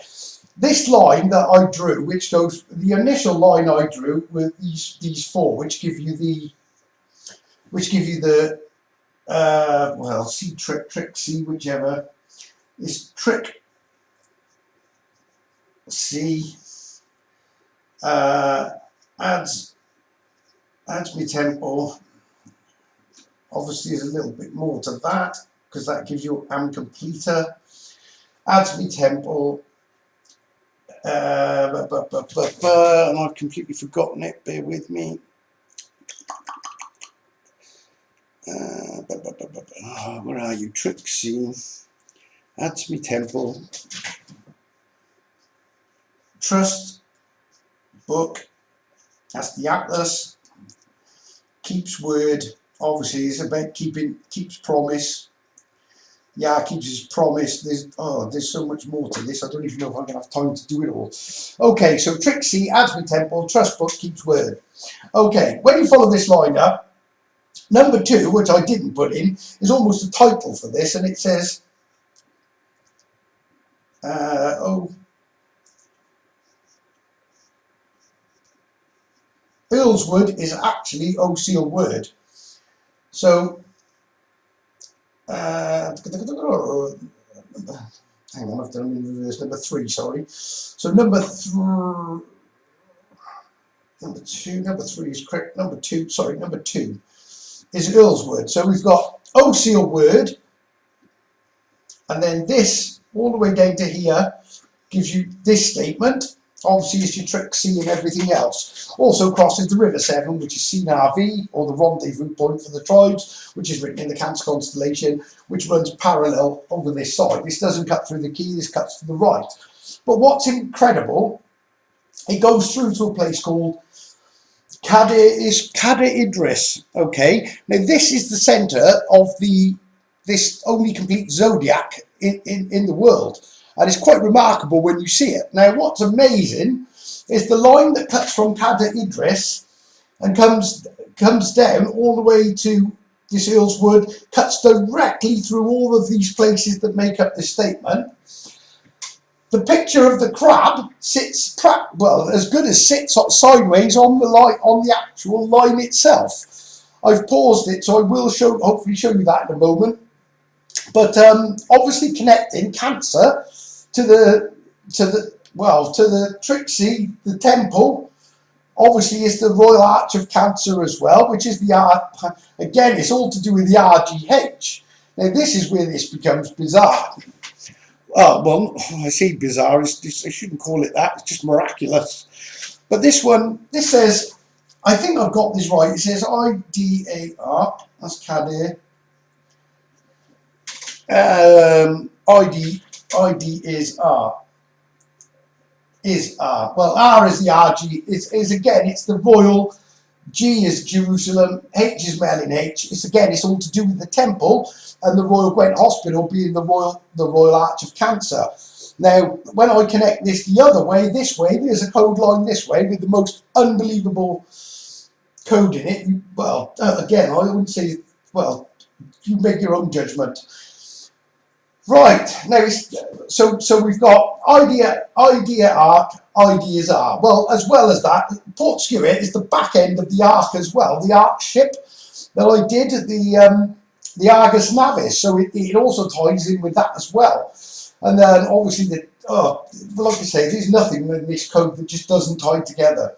this line that I drew, which goes, the initial line I drew with these four, which give you the well, C, Trix, C, whichever is Trix, C, adds me tempo. Obviously there's a little bit more to that because that gives you am completer. Adds me tempo, and I've completely forgotten it, bear with me. Where are you? Trixie, adds me tempo, trust book, that's the Atlas, keeps word, obviously it's about keeps promise. Yeah, keeps his promise. There's so much more to this. I don't even know if I'm going to have time to do it all. Okay, so Trixie, adds me tempo, trust book, keeps word. Okay, when you follow this line up, number 2, which I didn't put in, is almost a title for this, and it says, Earlswood is actually Seal word. So, hang on, I've done in reverse. Number 3, sorry. So number 3 is correct. Number 2 is Earlswood. So we've got Seal word, and then this all the way down to here gives you this statement. Obviously, it's your Trixie and everything else. Also crosses the River Severn, which is Sinarvi, or the rendezvous point for the tribes, which is written in the Cancer constellation, which runs parallel over this side. This doesn't cut through the key, this cuts to the right. But what's incredible, it goes through to a place called Cader Idris. Okay, now this is the centre of this only complete zodiac in the world. And it's quite remarkable when you see it. Now, what's amazing is the line that cuts from Cader Idris and comes down all the way to this Earlswood, cuts directly through all of these places that make up this statement. The picture of the crab sits, well, as good as sits sideways on the actual line itself. I've paused it, so I will hopefully show you that in a moment. But obviously connecting Cancer to the Trixie, the temple, obviously is the Royal Arch of Cancer as well, which is the art. Again, it's all to do with the RGH. Now this is where this becomes bizarre. Oh, well, I say bizarre, I shouldn't call it that, it's just miraculous. But this one, this says, I think I've got this right, it says IDAR, that's Cader. ID is R. Well, R is the RG. Is again, it's the royal. G is Jerusalem. H is Merlin H. It's all to do with the temple and the Royal Gwent Hospital being the Royal Arch of Cancer. Now, when I connect this the other way, this way, there's a code line this way with the most unbelievable code in it. Well, again, I wouldn't say. Well, you make your own judgment. Right, now, so we've got idea arc, ID is R. Well as that, Port Stewart is the back end of the arc as well, the arc ship that I did, the Argus Navis, so it also ties in with that as well. And then obviously like I say, there's nothing in this code that just doesn't tie together.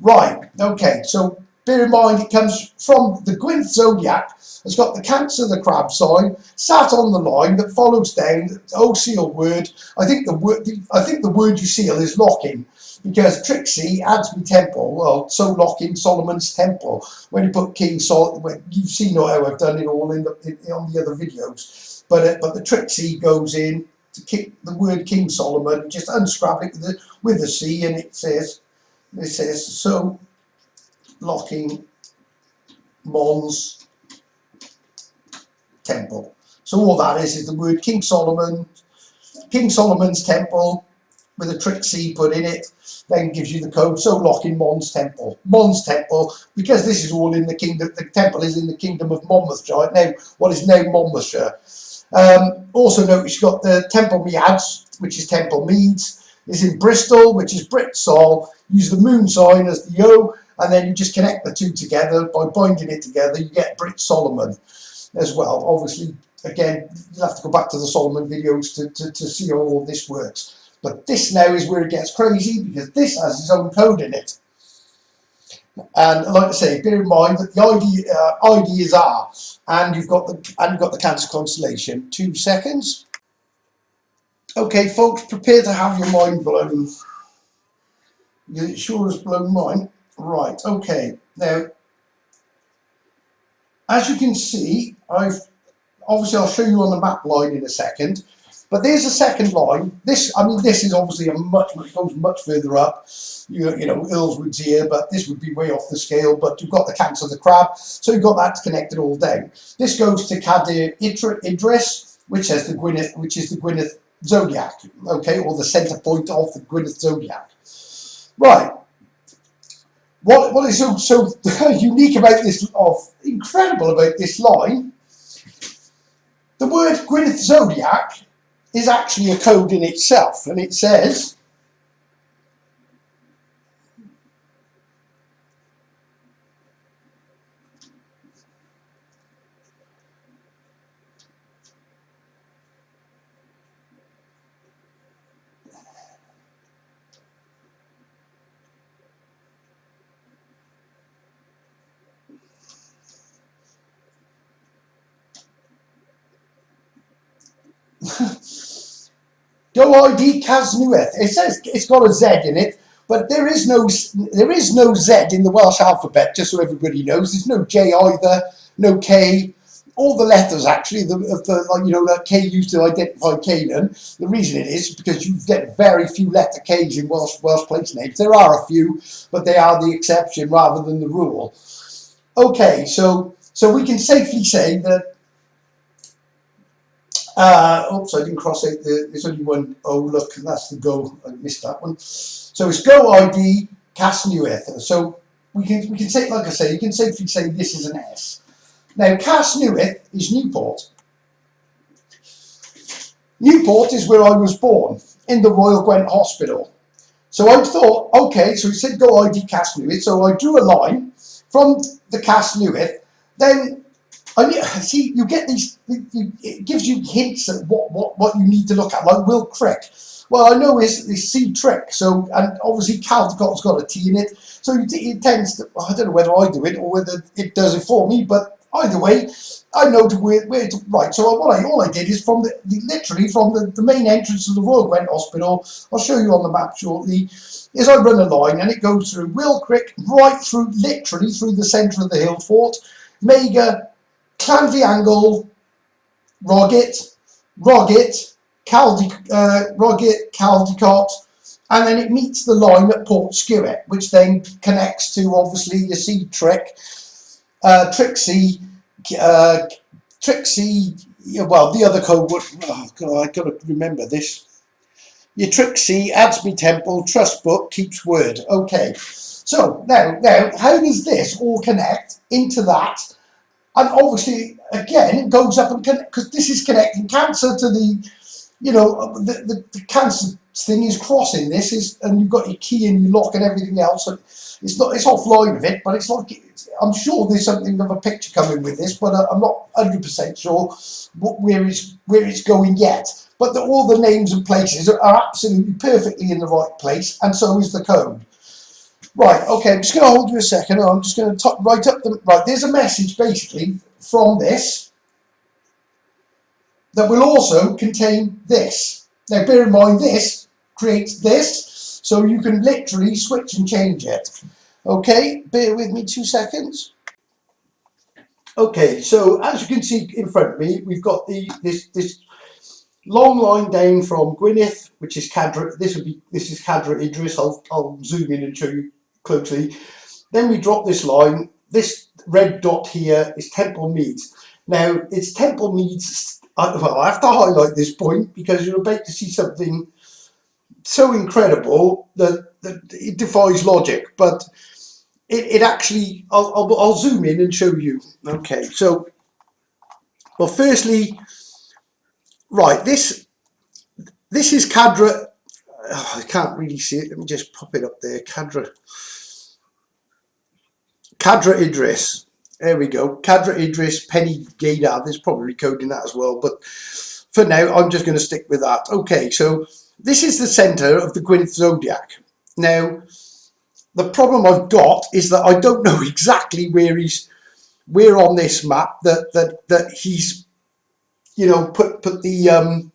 Right, okay, so bear in mind it comes from the Gwynedd Zodiac. It's got the Cancer, the crab sign, sat on the line that follows down the seal word. I think the word you seal is locking, because Trixie adds me temple. Well, so locking Solomon's temple. When you put King Solomon, you've seen how I've done it all on the other videos. But the Trixie goes in to kick the word King Solomon, just unscrabble it with a C, and it says so locking Mons temple. So all that is the word King Solomon's temple with a Trixie put in it, then gives you the code. So locking Mons temple, because this is all in the kingdom. The temple is in the kingdom of Monmouthshire now, what is now Monmouthshire. Also notice you've got the Temple Meads, which is Temple Meads, is in Bristol, which is Britsol. Use the moon sign as the O, and then you just connect the two together by binding it together. You get Brit Solomon as well. Obviously, again, you'll have to go back to the Solomon videos to see how all this works. But this now is where it gets crazy, because this has its own code in it. And like I say, bear in mind that the ID is R, and you've got the Cancer constellation. 2 seconds. Okay, folks, prepare to have your mind blown. It sure has blown mine. Right. Okay. Now, as you can see, I'll show you on the map line in a second. But there's a second line. This is obviously it goes much further up. You know, Earlswood's here, but this would be way off the scale. But you've got the Cancer, the crab, so you've got that connected all down. This goes to Kadir Idris, which is the Gwynedd Zodiac, okay, or the centre point of the Gwynedd Zodiac. Right. What is so unique about this, incredible about this line? The word Gwynedd Zodiac is actually a code in itself, and it says Go ID Casnueth. It says it's got a Z in it, but there is no Z in the Welsh alphabet. Just so everybody knows, there's no J either, no K. All the letters actually, that K used to identify Canaan. The reason it is because you get very few letter Ks in Welsh place names. There are a few, but they are the exception rather than the rule. Okay, so we can safely say that. Oops, I didn't cross out there's only one. Oh, look, that's the go. I missed that one. So it's Go ID Casnueth. So we can say, like I say, you can safely say this is an S. Now, Casnueth is Newport. Newport is where I was born, in the Royal Gwent Hospital. So I thought, okay, so it said Go ID Casnueth. So I drew a line from the Casnueth. Then see, you get these. It gives you hints at what you need to look at, like Will Crick. Well, I know it's C Trix, so, and obviously Caldecott's got a T in it, so it tends to. I don't know whether I do it or whether it does it for me, but either way, I know where to write. So all I did is literally from the main entrance of the Royal Gwent Hospital. I'll show you on the map shortly. Is I run a line and it goes through Will Crick, right through, literally through the centre of the hill fort, Mega, Clanviangle, Roggett, Caldecott, and then it meets the line at Port Skewett, which then connects to, obviously, you see Trixie, well, the other code would, oh God, I've got to remember this. Your Trixie adds me temple, trust book, keeps word. Okay, so now, how does this all connect into that? And obviously, again, it goes up and connect, because this is connecting Cancer to the, the Cancer thing is crossing this is, and you've got your key and your lock and everything else. And it's not, it's offline of it, but it's like, I'm sure there's something of a picture coming with this, but I'm not 100% sure where it's going yet. But all the names and places are absolutely perfectly in the right place, and so is the code. Right, okay, I'm just going to hold you a second. I'm just going to write up right, there's a message basically from this that will also contain this. Now bear in mind, this creates this, so you can literally switch and change it. Okay, bear with me 2 seconds. Okay, so as you can see in front of me, we've got this long line down from Gwynedd, which is Cadra. This is Cadra Idris. I'll zoom in and show you closely. Then we drop this line. This red dot here is Temple Meads. Now it's Temple Meads. Well, I have to highlight this point because you're about to see something so incredible that it defies logic. But it actually, I'll zoom in and show you. Okay, so well, firstly, right, this is Cadra. Oh, I can't really see it. Let me just pop it up there. Cadra Idris. There we go. Cadra Idris, Penny Gaydar. There's probably code in that as well, but for now, I'm just going to stick with that. Okay, so this is the center of the Gwynedd Zodiac. Now, the problem I've got is that I don't know exactly where on this map that he's, you know, put the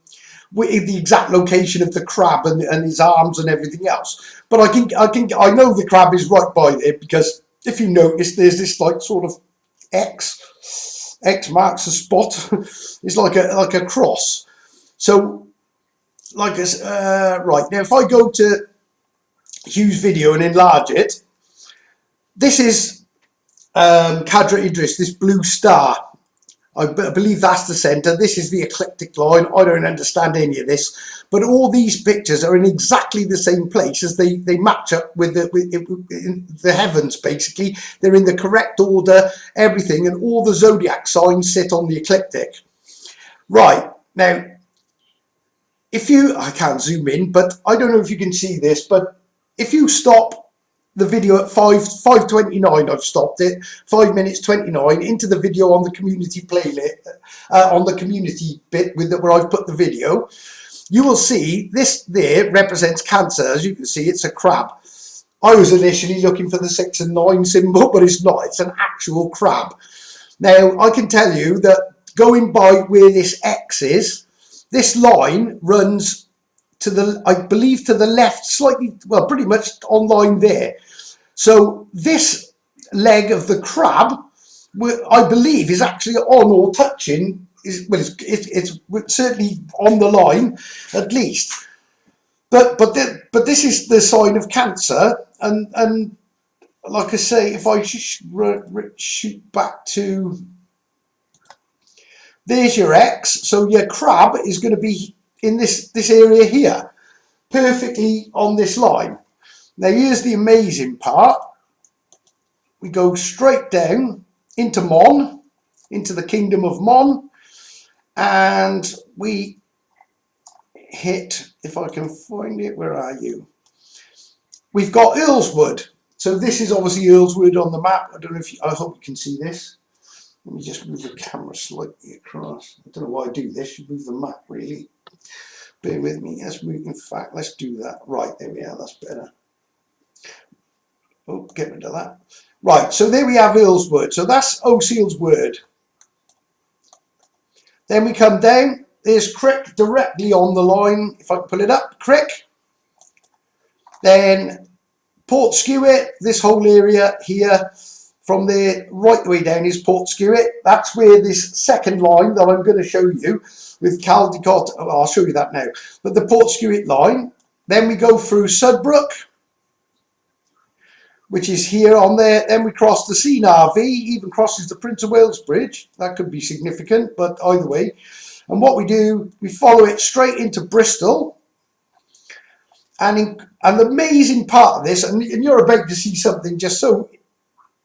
exact location of the crab and his arms and everything else. But I know the crab is right by there, because if you notice, there's this like sort of X marks a spot. It's like a cross. So like this, right now, if I go to Hugh's video and enlarge it, this is Cadra Idris, this blue star. I believe that's the center. This is the ecliptic line. I don't understand any of this, but all these pictures are in exactly the same place, as they match up with the heavens. Basically, they're in the correct order, everything, and all the zodiac signs sit on the ecliptic. Right now, I can't zoom in, but I don't know if you can see this, but if you stop the video at 5:29, I've stopped it, 5 minutes 29 into the video on the community playlist, on the community bit where I've put the video, you will see this there represents Cancer. As you can see, it's a crab. I was initially looking for the 6 and 9 symbol, but it's not. It's an actual crab. Now, I can tell you that going by where this X is, this line runs to the, I believe, to the left slightly, well, pretty much on line there. So this leg of the crab, I believe, is actually on or touching, it's certainly on the line at least. But this is the sign of Cancer, and like I say, if I shoot back to, there's your X. So your crab is going to be in this area here, perfectly on this line. Now here's the amazing part. We go straight down into Mon, into the kingdom of Mon, and we hit, if I can find it, where are you? We've got Earlswood. So this is obviously Earlswood on the map. I don't know if I hope you can see this. Let me just move the camera slightly across. I don't know why I do this. You move the map, really. Bear with me. Let's move. In fact, let's do that. Right, there we are. That's better. Oh, get rid of that. Right, so there we have Earlswood. So that's O'Seal's word. Then we come down. There's Crick directly on the line. If I can pull it up, Crick. Then Port Skewett, this whole area here, from there right the way down is Port Skewett. That's where this second line that I'm going to show you with Caldecott, I'll show you that now. But the Port Skewett line. Then we go through Sudbrook, which is here on there. Then we cross the Seine RV, even crosses the Prince of Wales Bridge. That could be significant, but either way. And what we do, we follow it straight into Bristol. And the amazing part of this, and you're about to see something just so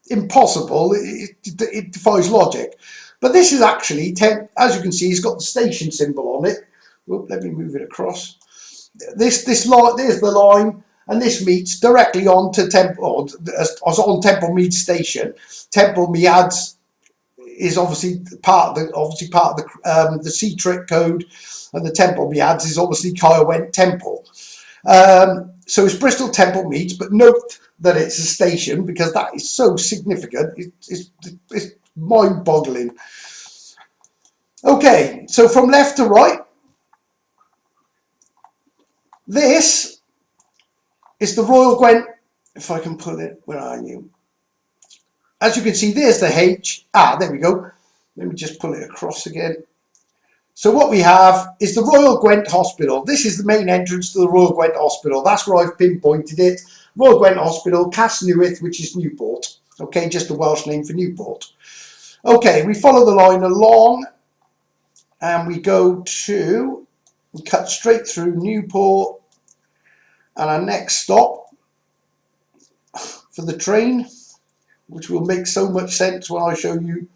impossible, it defies logic. But this is actually, as you can see, it's got the station symbol on it. Whoop, let me move it across. this line, there's the line, and this meets directly onto Temple, on Temple Mead Station. Temple Meads is obviously part of the C trick code, and the Temple Meads is obviously Kyle Went Temple. So it's Bristol Temple Meads, but note that it's a station because that is so significant. It's mind-boggling. Okay, so from left to right, this is the Royal Gwent. If I can pull it, where are you? As you can see, there's the H. There we go. Let me just pull it across again. So what we have is the Royal Gwent Hospital. This is the main entrance to the Royal Gwent Hospital. That's where I've pinpointed it. Royal Gwent Hospital, Casnewydd, which is Newport. Okay, just a Welsh name for Newport. Okay, we follow the line along and we cut straight through Newport, and our next stop for the train, which will make so much sense when I show you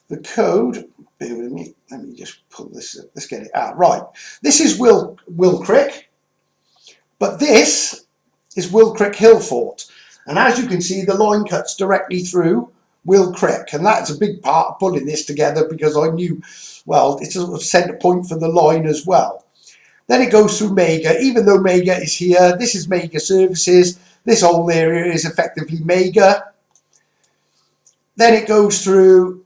the code. Bear with me. Let me just pull this up. Let's get it out. Right. This is Wilcrick, but this is Wilcrick Hillfort. And as you can see, the line cuts directly through Wilcrick, and that's a big part of pulling this together because I knew, well, it's a centre point for the line as well. Then it goes through Mega. Even though Mega is here, this is Mega Services. This whole area is effectively Mega. Then it goes through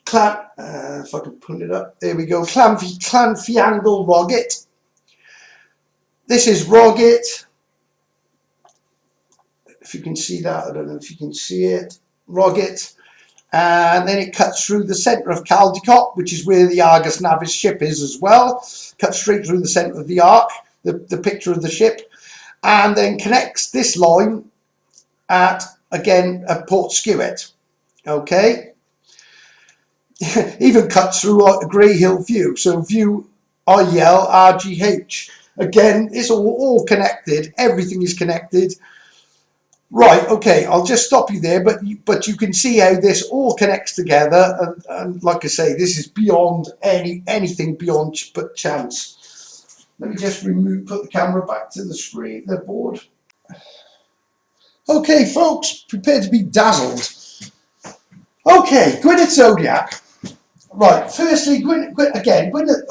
if I can pull it up, there we go, Llanfihangel Roggett. This is Roggett. If you can see that, I don't know if you can see it. Roggett. And then it cuts through the centre of Caldicot, which is where the Argus Navis ship is as well. Cuts straight through the centre of the arc, the picture of the ship, and then connects this line at Port Skewett. Okay. Even cuts through Grey Hill View. So View, IL, RGH. Again, it's all connected. Everything is connected. Right, okay, I'll just stop you there, but you can see how this all connects together, and like I say, this is beyond anything beyond but chance. Let me just put the camera back to the screen, the board. Okay, folks, prepare to be dazzled. Okay, Gwynedd Zodiac. Right, firstly, Gwynedd,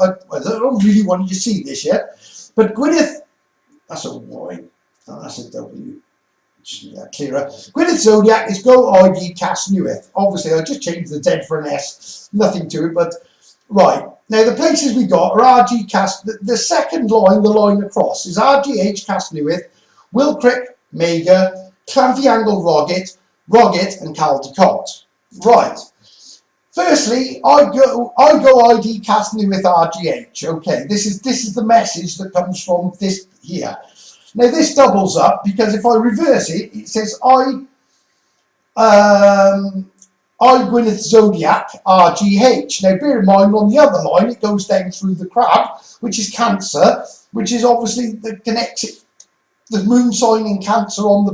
I don't really want you to see this yet, but Gwynedd, that's a Y, oh, that's a W. Clearer. Gwynedd Zodiac is Go ID Casnewydd. Obviously, I just changed the Z for an S, nothing to it, but right. Now, the places we got are RG the second line, the line across, is RGH Casnewydd, Wilcrick, Mega, Llanfihangel Roggett, and Caldicot. Right. Firstly, I go ID Casnewydd RGH. Okay, this is the message that comes from this here. Now this doubles up because if I reverse it, it says I Gwynedd Zodiac RGH. Now bear in mind, on the other line it goes down through the crab, which is Cancer, which is obviously that connects it, the moon sign in Cancer on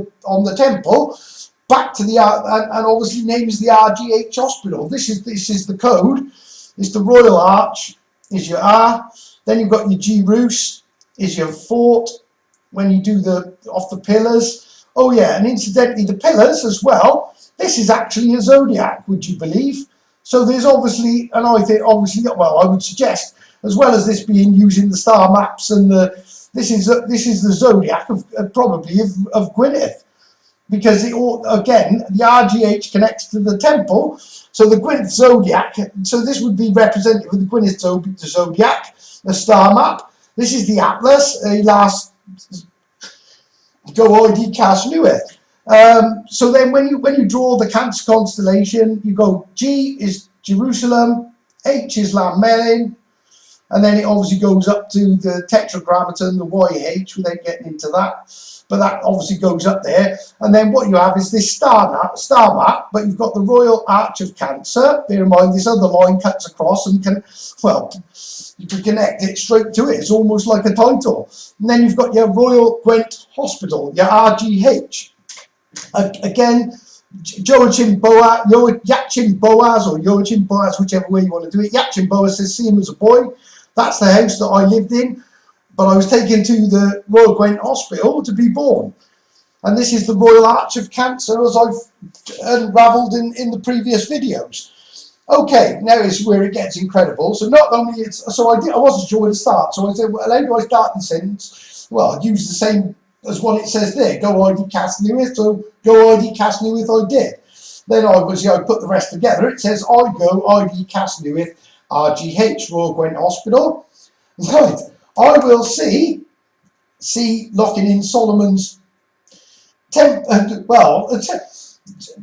the temple back to the and obviously names the RGH hospital. This is the code. It's the Royal Arch is your R. Then you've got your G Roos is your fort. When you do off the pillars. Oh yeah, and incidentally the pillars as well, this is actually a zodiac, would you believe? So there's obviously, and I think obviously, well, I would suggest, as well as this being using the star maps and this is the zodiac of probably of Gwynedd, because it all, again, the RGH connects to the temple, so the Gwynedd Zodiac, so this would be representative of the Gwynedd Zodiac, the star map. This is the Atlas, last Go ID Casnewydd. So then when you draw the Cancer constellation, you go G is Jerusalem, H is Llanmelin, and then it obviously goes up to the Tetragrammaton, the YH, without getting into that. But that obviously goes up there. And then what you have is this star map, but you've got the Royal Arch of Cancer. Bear in mind, this other line cuts across and you can connect it straight to it. It's almost like a title. And then you've got your Royal Gwent Hospital, your RGH. Again, Joachim Boaz, or Joachim Boaz, whichever way you want to do it. Joachim Boaz says, see him as a boy. That's the house that I lived in. but I was taken to the Royal Gwynedd Hospital to be born. And this is the Royal Arch of Cancer, as I've unravelled in the previous videos. Okay, now is where it gets incredible. So not only I wasn't sure where to start. So I said, well, how do I start the sentence? Well, I'd use the same as what it says there. Go ID Cast Newith. So go ID Cast Newith I did. Then obviously I put the rest together. It says I go ID Cast Newith RGH Royal Gwynedd Hospital. Right. I will see locking in Solomon's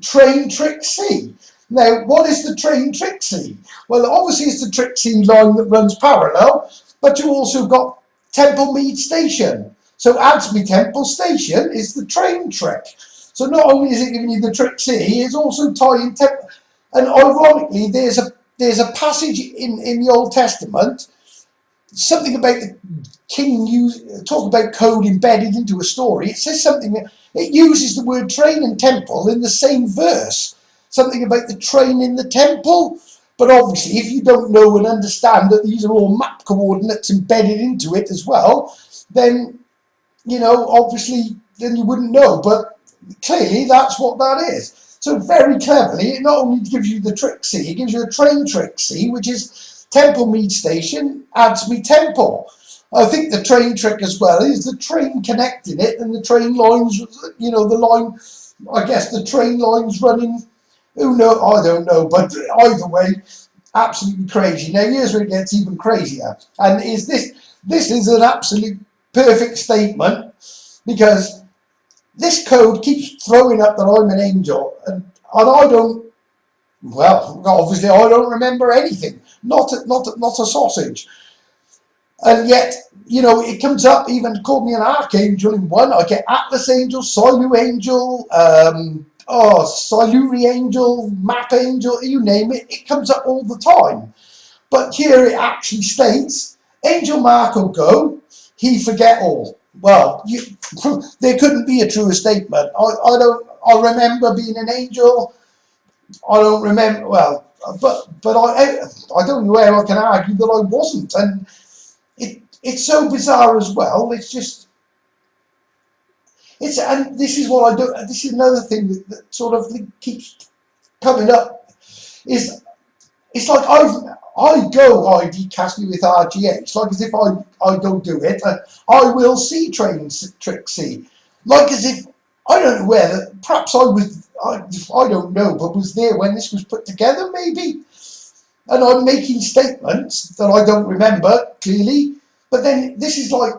train Trixie. Now, what is the train Trixie? Well, obviously it's the Trixie line that runs parallel, but you also got Temple Mead Station. So Adsby Temple Station is the train trick. So not only is it giving you the Trixie, it's also tying Temple. And ironically, there's a passage in the Old Testament, something about the king talk about code embedded into a story. It says something, it uses the word train and temple in the same verse. Something about the train in the temple. But obviously, if you don't know and understand that these are all map coordinates embedded into it as well, then, you know, obviously, then you wouldn't know. But clearly, that's what that is. So very cleverly, it not only gives you the Trixie, it gives you a train Trixie, which is Temple Mead Station, Adsby Temple. I think the train trick as well is the train connecting it and the train lines, you know, the line, I guess the train lines running. Who knows? I don't know, but either way, absolutely crazy. Now here's where it gets even crazier, and this is an absolute perfect statement, because this code keeps throwing up that I'm an angel, and I don't. Well, obviously I don't remember anything, not a sausage, and yet, you know, it comes up. Even called me an archangel in one. I get Atlas Angel, Silu Angel. Siluri Angel, Map Angel, you name it, it comes up all the time. But here it actually states, Angel Marco go, he forget all. Well, there couldn't be a truer statement. I remember being an angel. I don't remember, well, but I don't know where I can argue that I wasn't. And it's so bizarre as well. It's just, and this is what I do. This is another thing that sort of keeps coming up. It's like I go ID Cast Newith RGH. It's like as if I don't do it. I will see train Trixie. Like as if I don't know where. Perhaps I was. I don't know, but was there when this was put together, maybe. And I'm making statements that I don't remember clearly. But then this is like,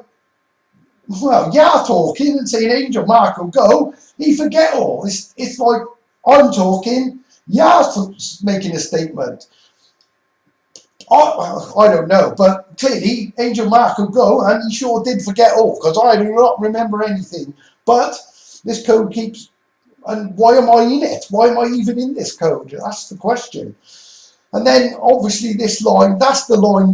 well, you're talking and saying Angel Marco go, he forget all. It's like I'm talking, you're making a statement. I don't know, but clearly Angel Marco go, and he sure did forget all, because I do not remember anything. But this code keeps, and why am I in it? Why am I even in this code? That's the question. And then obviously this line, that's the line,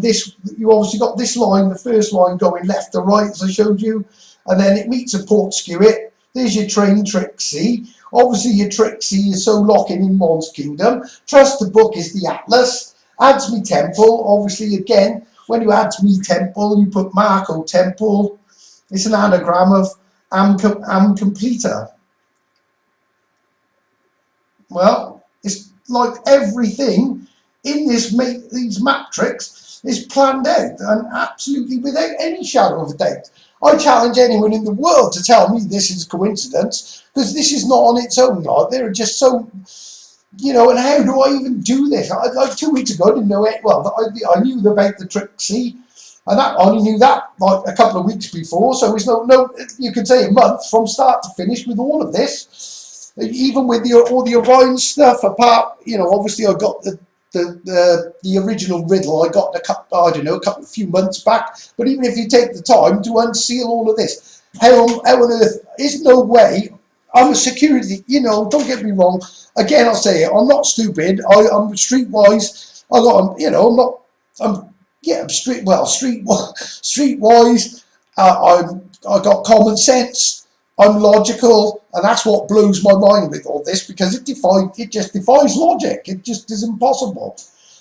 you obviously got this line, the first line going left to right, as I showed you, and then it meets a port skewitt. There's your train Trixie. Obviously your Trixie is so locking in Mon's Kingdom. Trust the book is the Atlas. Adsby Temple, obviously again, when you add me Temple and you put Marco Temple, it's an anagram of Am Completa. Well, it's like everything in these map tricks is planned out, and absolutely without any shadow of a doubt. I challenge anyone in the world to tell me this is coincidence, because this is not on its own. They're just so, you know, and how do I even do this? Like 2 weeks ago, I didn't know it. Well, I knew about the Trixie, and I only knew that like a couple of weeks before, so it's no, you could say a month from start to finish with all of this. Even with all the Orion stuff, apart, you know, obviously I got the original riddle I got a few months back. But even if you take the time to unseal all of this, how on earth is no way? I'm a security, you know, don't get me wrong. Again, I'll say it, I'm not stupid. I'm streetwise. Streetwise. I got common sense. I'm logical, and that's what blows my mind with all this, because it just defies logic. It just is impossible.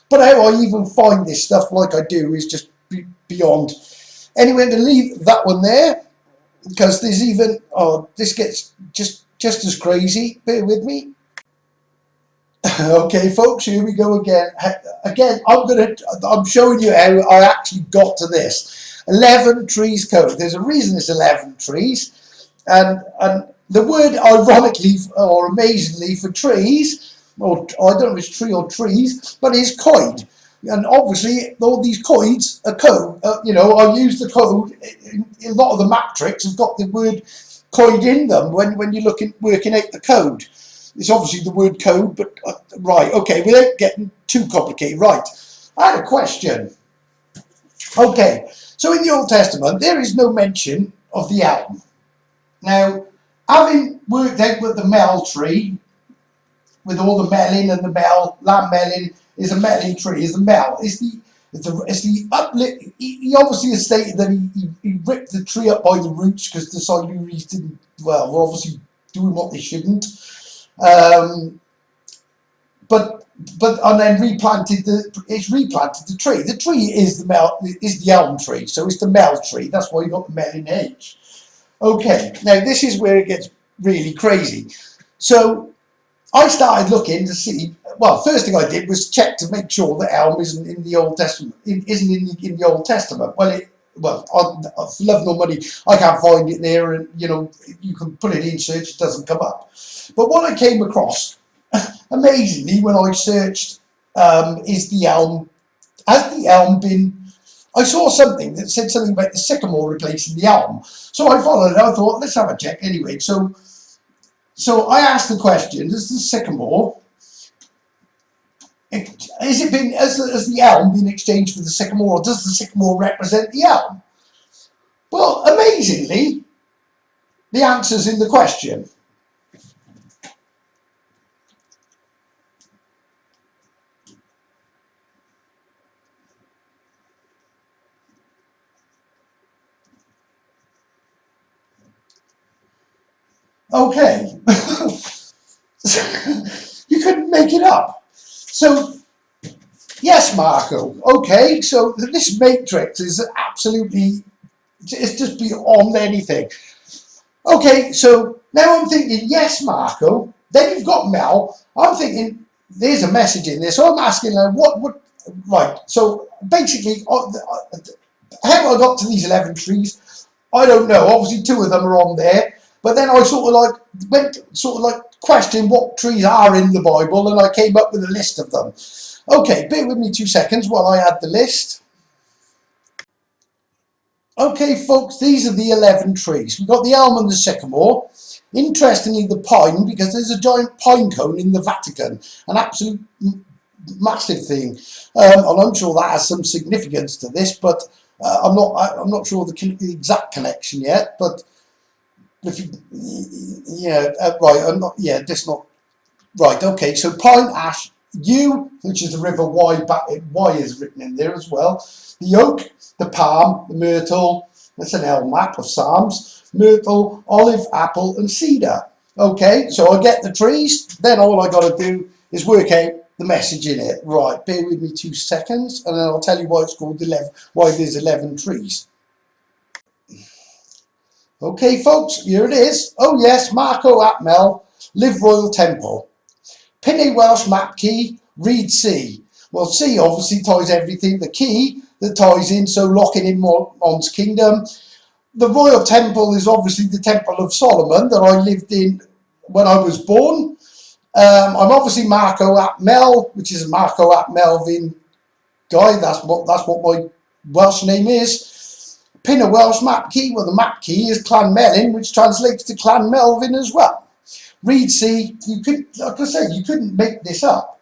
But how I even find this stuff like I do is just beyond Anyway, I'm going to leave that one there because there's even, oh, this gets just as crazy. Bear with me. Okay, folks, here we go again. Again, I'm showing you how I actually got to this 11 trees code. There's a reason it's 11 trees, and the word, ironically or amazingly, for trees, or I don't know if it's tree or trees, but it's coid. And obviously, all these coids are code. You know, I use the code. A lot of the map tricks have got the word coid in them when you're working out the code. It's obviously the word code, but right, okay, without getting too complicated. Right, I had a question. Okay, so in the Old Testament, there is no mention of the elm. Now, having worked out with the mel tree, with all the melon and the lamb melon is a melon tree, is the mel. It's the uplift. He obviously has stated that he ripped the tree up by the roots because the Silurians didn't, well, were obviously doing what they shouldn't. But and then replanted the tree. The tree is the elm tree, so it's the mel tree. That's why you got the melon H. Okay, now this is where it gets really crazy. So I started looking to see. Well, first thing I did was check to make sure that elm isn't in the Old Testament. Isn't in the Old Testament. Well, for love nor money, I can't find it there, and you know, you can put it in search, it doesn't come up. But what I came across, amazingly, when I searched, has the elm been? I saw something that said something about the sycamore replacing the elm. So I followed it. I thought, let's have a check anyway. So I asked the question: does the sycamore? Has the elm been exchanged for the sycamore, or does the sycamore represent the elm? Well, amazingly, the answer's in the question. Okay, you couldn't make it up. So, yes, Marco. Okay, so this matrix is absolutely, it's just beyond anything. Okay, so now I'm thinking, yes, Marco. Then you've got Mel. I'm thinking, there's a message in there. So I'm asking her, right. So basically, how I got to these 11 trees, I don't know. Obviously, 2 of them are on there. But then I questioned what trees are in the Bible, and I came up with a list of them. Okay, bear with me 2 seconds while I add the list. Okay, folks, these are the 11 trees. We've got the elm and the sycamore. Interestingly, the pine, because there's a giant pine cone in the Vatican, an absolute massive thing. And I'm sure that has some significance to this, but I'm not sure the exact connection yet. But if you, right, I'm not. Yeah, this not right. Okay, so pine, ash, yew, which is the river Wye. Y is written in there as well. The oak, the palm, the myrtle. That's an L map of Psalms. Myrtle, olive, apple, and cedar. Okay, so I get the trees. Then all I got to do is work out the message in it. Right, bear with me 2 seconds, and then I'll tell you why it's called 11. Why there's 11 trees. Okay, folks, here it is. Oh yes, Marco Atmel, Live Royal Temple. Pinay Welsh map key, read C. Well, C obviously ties everything. The key that ties in, so locking in Mon's kingdom. The Royal Temple is obviously the Temple of Solomon that I lived in when I was born. I'm obviously Marco Atmel, which is Marco Atmelvin guy. That's what my Welsh name is. Pin a Welsh map key. Well, the map key is Clan Melin, which translates to Clan Melvin as well. Read C. You could, like I said, you couldn't make this up.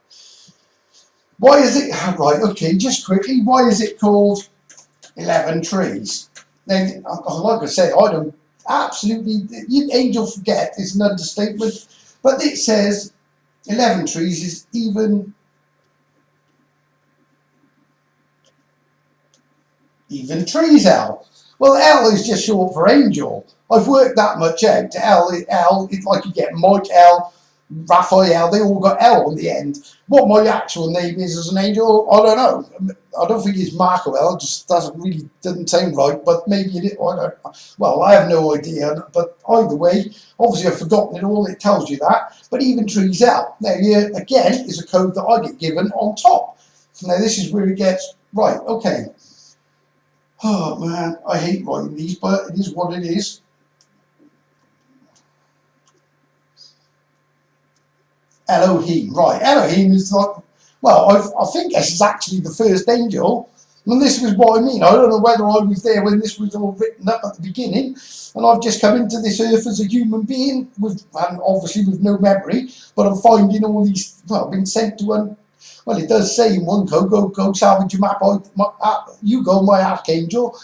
Why is it right? Okay, just quickly. Why is it called 11 trees? Now, like I said, I don't absolutely. Angel forget is an understatement, but it says 11 trees is even trees. L. Well, L is just short for angel. I've worked that much out. L is like you get Mike L, Raphael, they all got L on the end. What my actual name is as an angel, I don't know. I don't think it's Marcoel, just doesn't sound right, but maybe it is, I don't, well, I have no idea, but either way, obviously I've forgotten it all, it tells you that, but even trees L. Now here, again, is a code that I get given on top. Now this is where it gets, right, okay. Oh man, I hate writing these, but it is what it is. Elohim, right, Elohim is like, well, I think this is actually the first angel, and this was what I mean. I don't know whether I was there when this was all written up at the beginning, and I've just come into this earth as a human being, and obviously with no memory, but I'm finding all these, well, I've been sent to one, well, it does say in one code, go salvage your map, you go my archangel,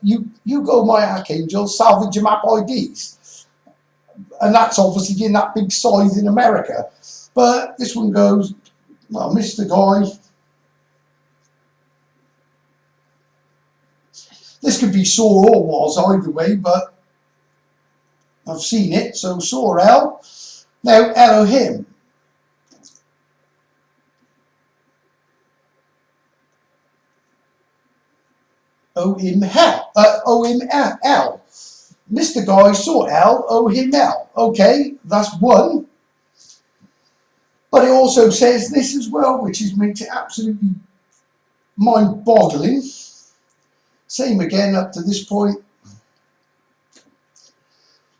you go my archangel, salvage your map IDs. And that's obviously in that big size in America. But this one goes, well, Mr. Guy. This could be Saw or was either way, but I've seen it. So Saw L. Now Elohim. O-him hell. O-him L. Mr. Guy saw L, O-him L. Okay, that's one. But it also says this as well, which makes it absolutely mind-boggling. Same again up to this point.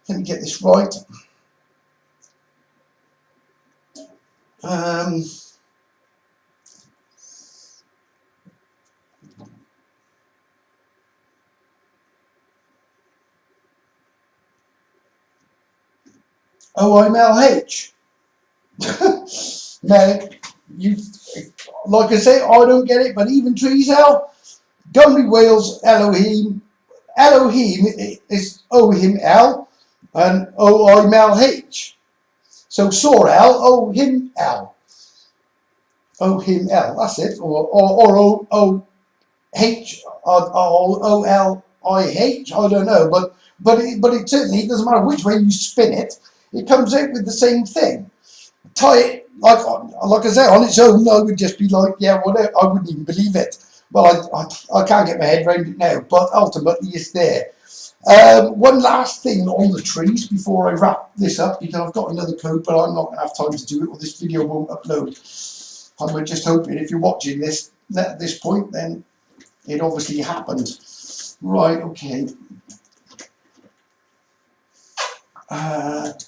Let me get this right. OMLH. Now, you, like I say, I don't get it, but even trees L, Gumby Whales, Elohim is O-him L, and OMLH. So Saw L, O-him L. O-him L, that's it, or O-H, or O-L-I-H, I don't know, but it certainly doesn't matter which way you spin it, it comes out with the same thing. Tie it, like I say, on its own, I would just be like, yeah, whatever, I wouldn't even believe it. Well, I can't get my head around it now, but ultimately it's there. One last thing on the trees before I wrap this up, because I've got another code, but I'm not going to have time to do it, or this video won't upload. I'm just hoping if you're watching this at this point, then it obviously happened. Right, okay. I've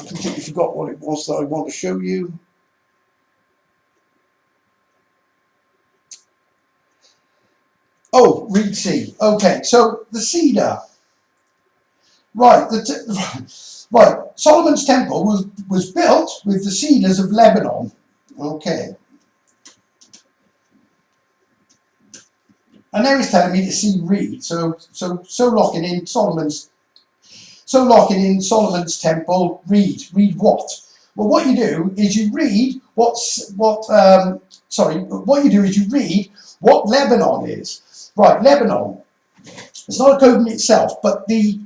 completely forgot what it was that I want to show you. Oh, read C. Okay, so the cedar. Right, right. Solomon's temple was built with the cedars of Lebanon. Okay. And now he's telling me to see read. So locking in Solomon's temple. Read what? Well, what you do is you read what Lebanon is. Right, Lebanon. It's not a code in itself, but the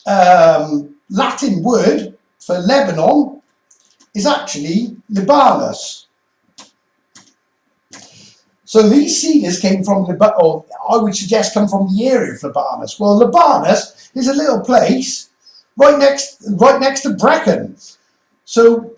Latin word for Lebanon is actually Libanus. So these cedars came from Libanus, or I would suggest come from the area of Libanus. Well, Libanus is a little place right next to Brecon. So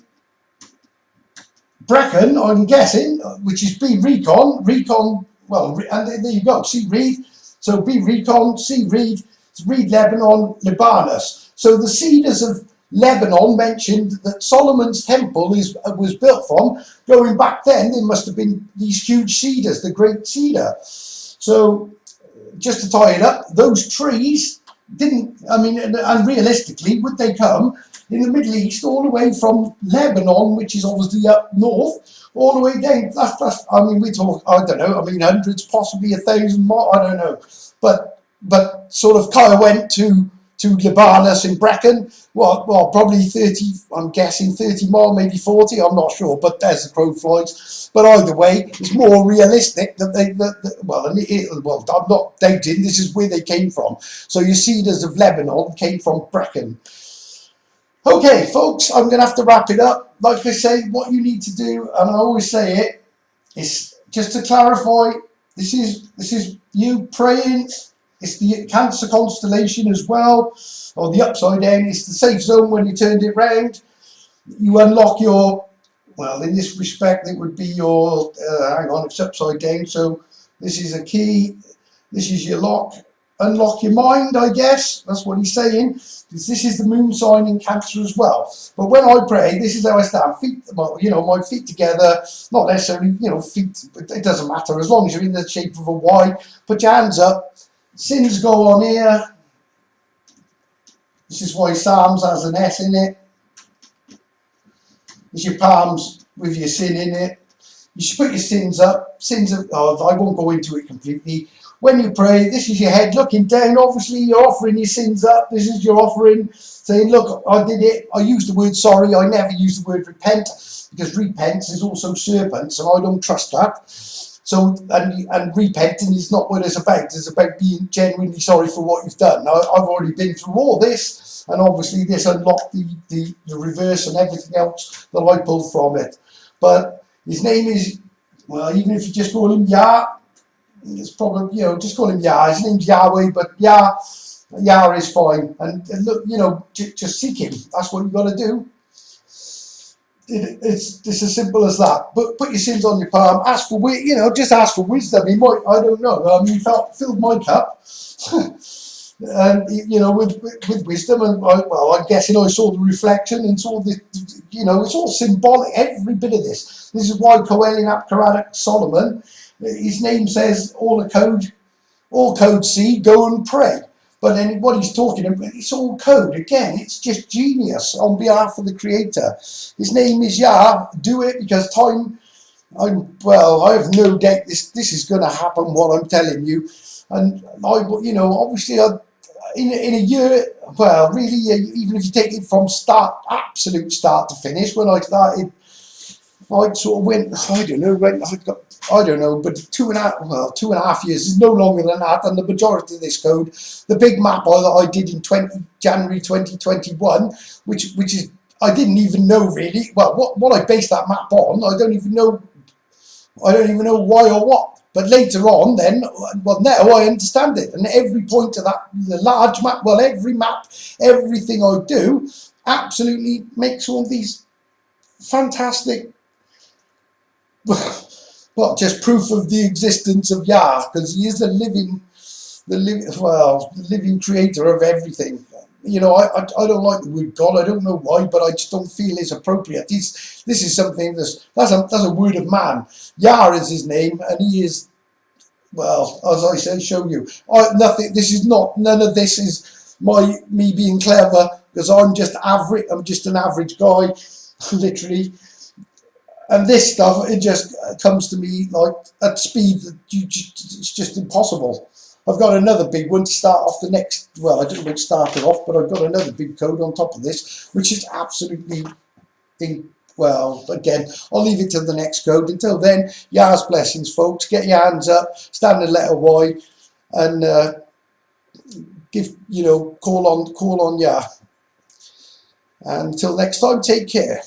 Brecon, I'm guessing, which is B Recon, well, and there you go, C read. So B Recon, C read, read Lebanon, Libanus. So the cedars of Lebanon mentioned that Solomon's temple was built from. Going back then, there must have been these huge cedars, the great cedar. So just to tie it up, those trees didn't, I mean, and realistically, would they come in the Middle East all the way from Lebanon, which is obviously up north, all the way down? That's I mean, we talk, I don't know, I mean, hundreds, possibly 1,000 more, I don't know. But sort of kind of went to Libanus in Brecon, well, probably 30, I'm guessing 30 more, maybe 40, I'm not sure, but as the crow flies. But either way, it's more realistic that well, I'm not doubting, this is where they came from. So your cedars of Lebanon came from Brecon. Okay, folks, I'm going to have to wrap it up. Like I say, what you need to do, and I always say it, is just to clarify, this is you praying. It's the Cancer constellation as well, or the upside down. It's the safe zone when you turned it round. You unlock your, well, in this respect, it would be your, hang on, it's upside down. So this is a key. This is your lock. Unlock your mind, I guess. That's what he's saying. This is the moon sign in Cancer as well. But when I pray, this is how I stand. Feet, you know, my feet together. Not necessarily, you know, feet. It doesn't matter as long as you're in the shape of a Y. Put your hands up. Sins go on here. This is why Psalms has an S in it. There's your palms with your sin in it. You should put your sins up. Sins. I won't go into it completely. When you pray, this is your head looking down. Obviously, you're offering your sins up. This is your offering, saying, look, I did it. I used the word sorry. I never used the word repent, because repent is also serpents, and I don't trust that. So, and repenting is not what it's about. It's about being genuinely sorry for what you've done. Now, I've already been through all this, and obviously this unlocked the reverse and everything else that I pulled from it. But his name is, well, even if you just call him Yah, it's probably, you know, just call him Yah. His name's Yahweh, but Yah is fine. And look, you know, just seek him. That's what you've got to do. It's as simple as that. But put your sins on your palm. Ask for, you know, just ask for wisdom. He might, I don't know. He filled my cup, and you know, with wisdom. And I'm guessing I saw the reflection and saw the, you know, it's all symbolic. Every bit of this. This is why Coelian Apcaratic Solomon, his name says all code C, go and pray. But then what he's talking about, it's all code. Again, it's just genius on behalf of the creator. His name is Yah. Do it, because I have no doubt this is going to happen, what I'm telling you. And you know, obviously, in a year, well, really, even if you take it from absolute start to finish, when I started, I sort of went, I don't know, but 2.5 years is no longer than that. And the majority of this code, the big map that I did in January 2021, which is, I didn't even know really, well, what I based that map on, I don't even know why or what. But later on, then, well, now I understand it. And every point of that, the large map, well, every map, everything I do, absolutely makes all these fantastic, well, just proof of the existence of Yah, because he is the living creator of everything. You know, I don't like the word God. I don't know why, but I just don't feel it's appropriate. This is something that's a word of man. Yah is his name, and he is, well, as I say, show you. None of this is me being clever, because I'm just average. I'm just an average guy, literally. And this stuff, it just comes to me like at speed that it's just impossible. I've got another big one to start off the next, well, I didn't want to start it off, but I've got another big code on top of this, which is absolutely, well, again, I'll leave it till the next code. Until then, Yah's blessings, folks. Get your hands up, stand the letter Y, and call on Yah. And until next time, take care.